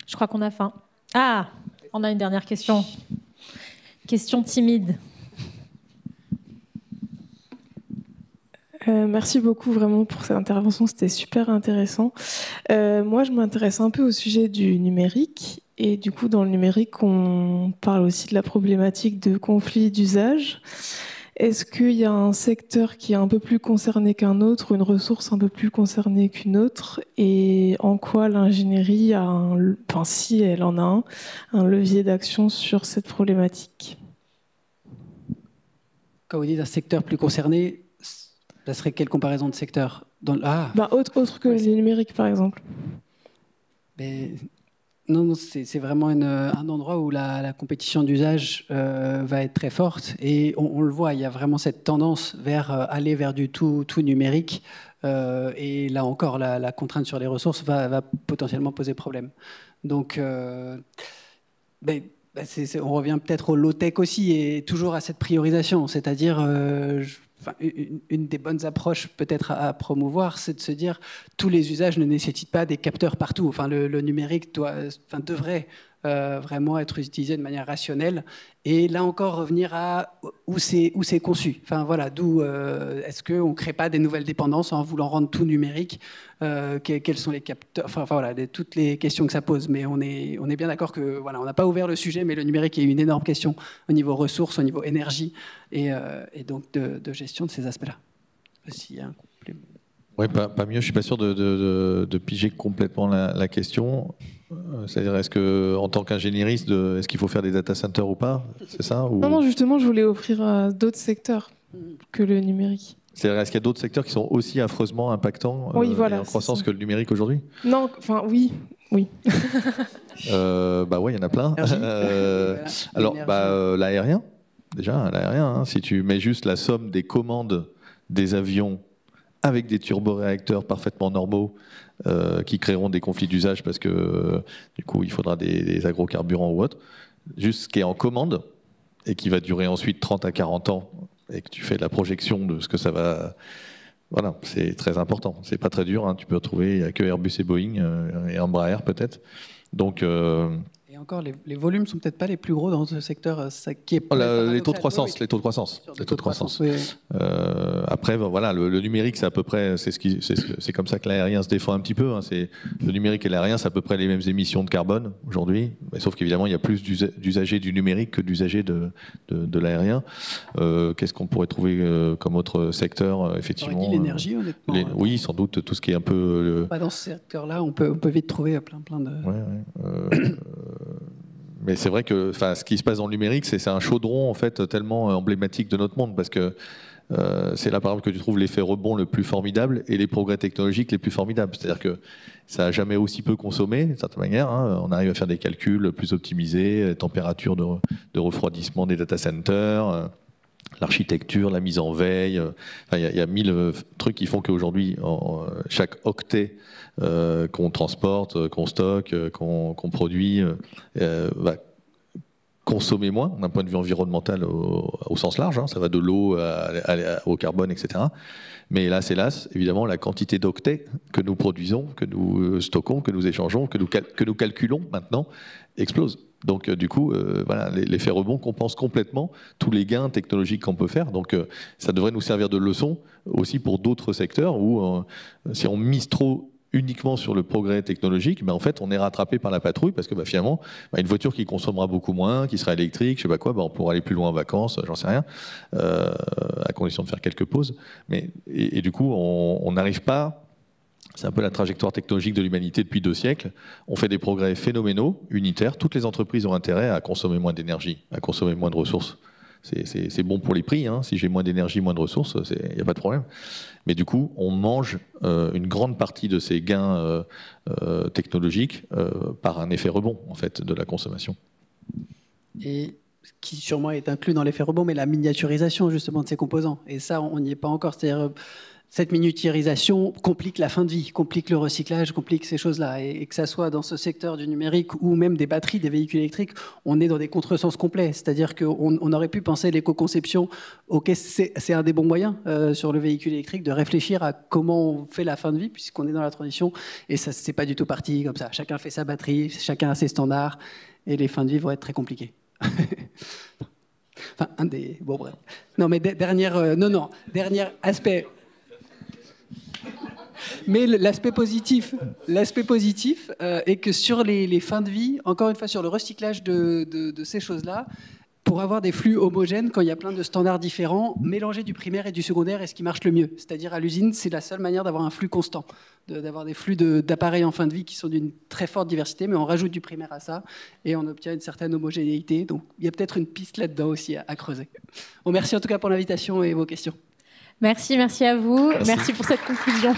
Je crois qu'on a faim. Ah, on a une dernière question. Question timide. Merci beaucoup vraiment pour cette intervention, c'était super intéressant. Moi, je m'intéresse un peu au sujet du numérique. Et du coup, dans le numérique, on parle aussi de la problématique de conflits d'usage. Est-ce qu'il y a un secteur qui est un peu plus concerné qu'un autre, ou une ressource un peu plus concernée qu'une autre? Et en quoi l'ingénierie a si elle en a un levier d'action sur cette problématique? Quand vous dites un secteur plus concerné, ça serait quelle comparaison de secteur? Autre que les numériques, par exemple. Mais... Non, c'est vraiment un endroit où la compétition d'usage va être très forte. Et on le voit, il y a vraiment cette tendance vers aller vers du tout numérique. Et là encore, la contrainte sur les ressources va potentiellement poser problème. Donc, on revient peut-être au low-tech aussi, et toujours à cette priorisation. C'est-à-dire... une des bonnes approches peut-être à promouvoir, c'est de se dire tous les usages ne nécessitent pas des capteurs partout. Enfin, le numérique devrait vraiment être utilisé de manière rationnelle. Et là encore, revenir à où c'est conçu. Enfin, voilà, d'où est-ce qu'on ne crée pas des nouvelles dépendances en voulant rendre tout numérique? Quels sont les capteurs? Enfin voilà, toutes les questions que ça pose. Mais on est bien d'accord que voilà, on n'a pas ouvert le sujet, mais le numérique est une énorme question au niveau ressources, au niveau énergie, et donc de gestion de ces aspects-là. S'il y a un complément. Oui, pas mieux. Je ne suis pas sûr de piger complètement la question. C'est-à-dire, est-ce que, en tant qu'ingénieriste, est-ce qu'il faut faire des data centers ou pas? C'est ça ou... Non, justement, je voulais offrir à d'autres secteurs que le numérique. C'est-à-dire, est-ce qu'il y a d'autres secteurs qui sont aussi affreusement impactants et en croissance que le numérique aujourd'hui? Non, enfin, oui. Oui, il y en a plein. Alors, l'aérien, déjà, l'aérien, si tu mets juste la somme des commandes des avions avec des turboréacteurs parfaitement normaux qui créeront des conflits d'usage parce que du coup il faudra des agrocarburants ou autre, juste ce qui est en commande et qui va durer ensuite 30 à 40 ans et que tu fais la projection de ce que ça va... Voilà, c'est très important. C'est pas très dur, tu peux retrouver, il n'y a que Airbus et Boeing et Embraer peut-être. Donc... Et encore, les volumes ne sont peut-être pas les plus gros dans ce secteur. Qui est les taux de croissance. Les taux de croissance. Oui. Après, voilà, le numérique, c'est à peu près, c'est comme ça que l'aérien se défend un petit peu. Le numérique et l'aérien, c'est à peu près les mêmes émissions de carbone aujourd'hui. Sauf qu'évidemment, il y a plus d'usagers du numérique que d'usagers de l'aérien. Qu'est-ce qu'on pourrait trouver comme autre secteur, effectivement? On aurait dit l'énergie, honnêtement. Oui, sans doute, tout ce qui est un peu... Dans ce secteur-là, on peut vite trouver plein de... Mais c'est vrai que ce qui se passe dans le numérique, c'est un chaudron en fait tellement emblématique de notre monde, parce que c'est là par exemple que tu trouves l'effet rebond le plus formidable et les progrès technologiques les plus formidables. C'est-à-dire que ça n'a jamais aussi peu consommé, d'une certaine manière. Hein. On arrive à faire des calculs plus optimisés, température de refroidissement des data centers, l'architecture, la mise en veille. Il y a 1000 trucs qui font qu'aujourd'hui, chaque octet qu'on transporte, qu'on stocke, qu'on produit, va consommer moins d'un point de vue environnemental au sens large. Hein. Ça va de l'eau au carbone, etc. Mais hélas, évidemment, la quantité d'octets que nous produisons, que nous stockons, que nous échangeons, que nous calculons maintenant, explose. Donc du coup, voilà, l'effet rebond compense complètement tous les gains technologiques qu'on peut faire. Donc ça devrait nous servir de leçon aussi pour d'autres secteurs où si on mise trop uniquement sur le progrès technologique, en fait, on est rattrapé par la patrouille parce que finalement, une voiture qui consommera beaucoup moins, qui sera électrique, je sais pas quoi, on pourra aller plus loin en vacances, j'en sais rien, à condition de faire quelques pauses. Et du coup, on n'arrive pas. C'est un peu la trajectoire technologique de l'humanité depuis 2 siècles. On fait des progrès phénoménaux, unitaires. Toutes les entreprises ont intérêt à consommer moins d'énergie, à consommer moins de ressources. C'est bon pour les prix. Hein. Si j'ai moins d'énergie, moins de ressources, il n'y a pas de problème. Mais du coup, on mange une grande partie de ces gains technologiques par un effet rebond, en fait, de la consommation. Et ce qui sûrement est inclus dans l'effet rebond, mais la miniaturisation justement de ces composants. Et ça, on n'y est pas encore. C'est-à-dire, cette miniaturisation complique la fin de vie, complique le recyclage, complique ces choses-là. Et que ça soit dans ce secteur du numérique ou même des batteries, des véhicules électriques, on est dans des contresens complets. C'est-à-dire qu'on aurait pu penser l'éco-conception, ok, c'est un des bons moyens sur le véhicule électrique de réfléchir à comment on fait la fin de vie, puisqu'on est dans la transition. Et ça, c'est pas du tout parti comme ça. Chacun fait sa batterie, chacun a ses standards, et les fins de vie vont être très compliquées. Enfin, un des... Bon, bref. Non, mais dernier aspect... Mais l'aspect positif est que sur les fins de vie, encore une fois sur le recyclage de ces choses-là, pour avoir des flux homogènes, quand il y a plein de standards différents, mélanger du primaire et du secondaire est ce qui marche le mieux. C'est-à-dire à l'usine, c'est la seule manière d'avoir un flux constant, d'avoir des flux d'appareils en fin de vie qui sont d'une très forte diversité, mais on rajoute du primaire à ça et on obtient une certaine homogénéité. Donc il y a peut-être une piste là-dedans aussi à creuser. Bon, merci en tout cas pour l'invitation et vos questions. Merci à vous. Merci pour cette conclusion.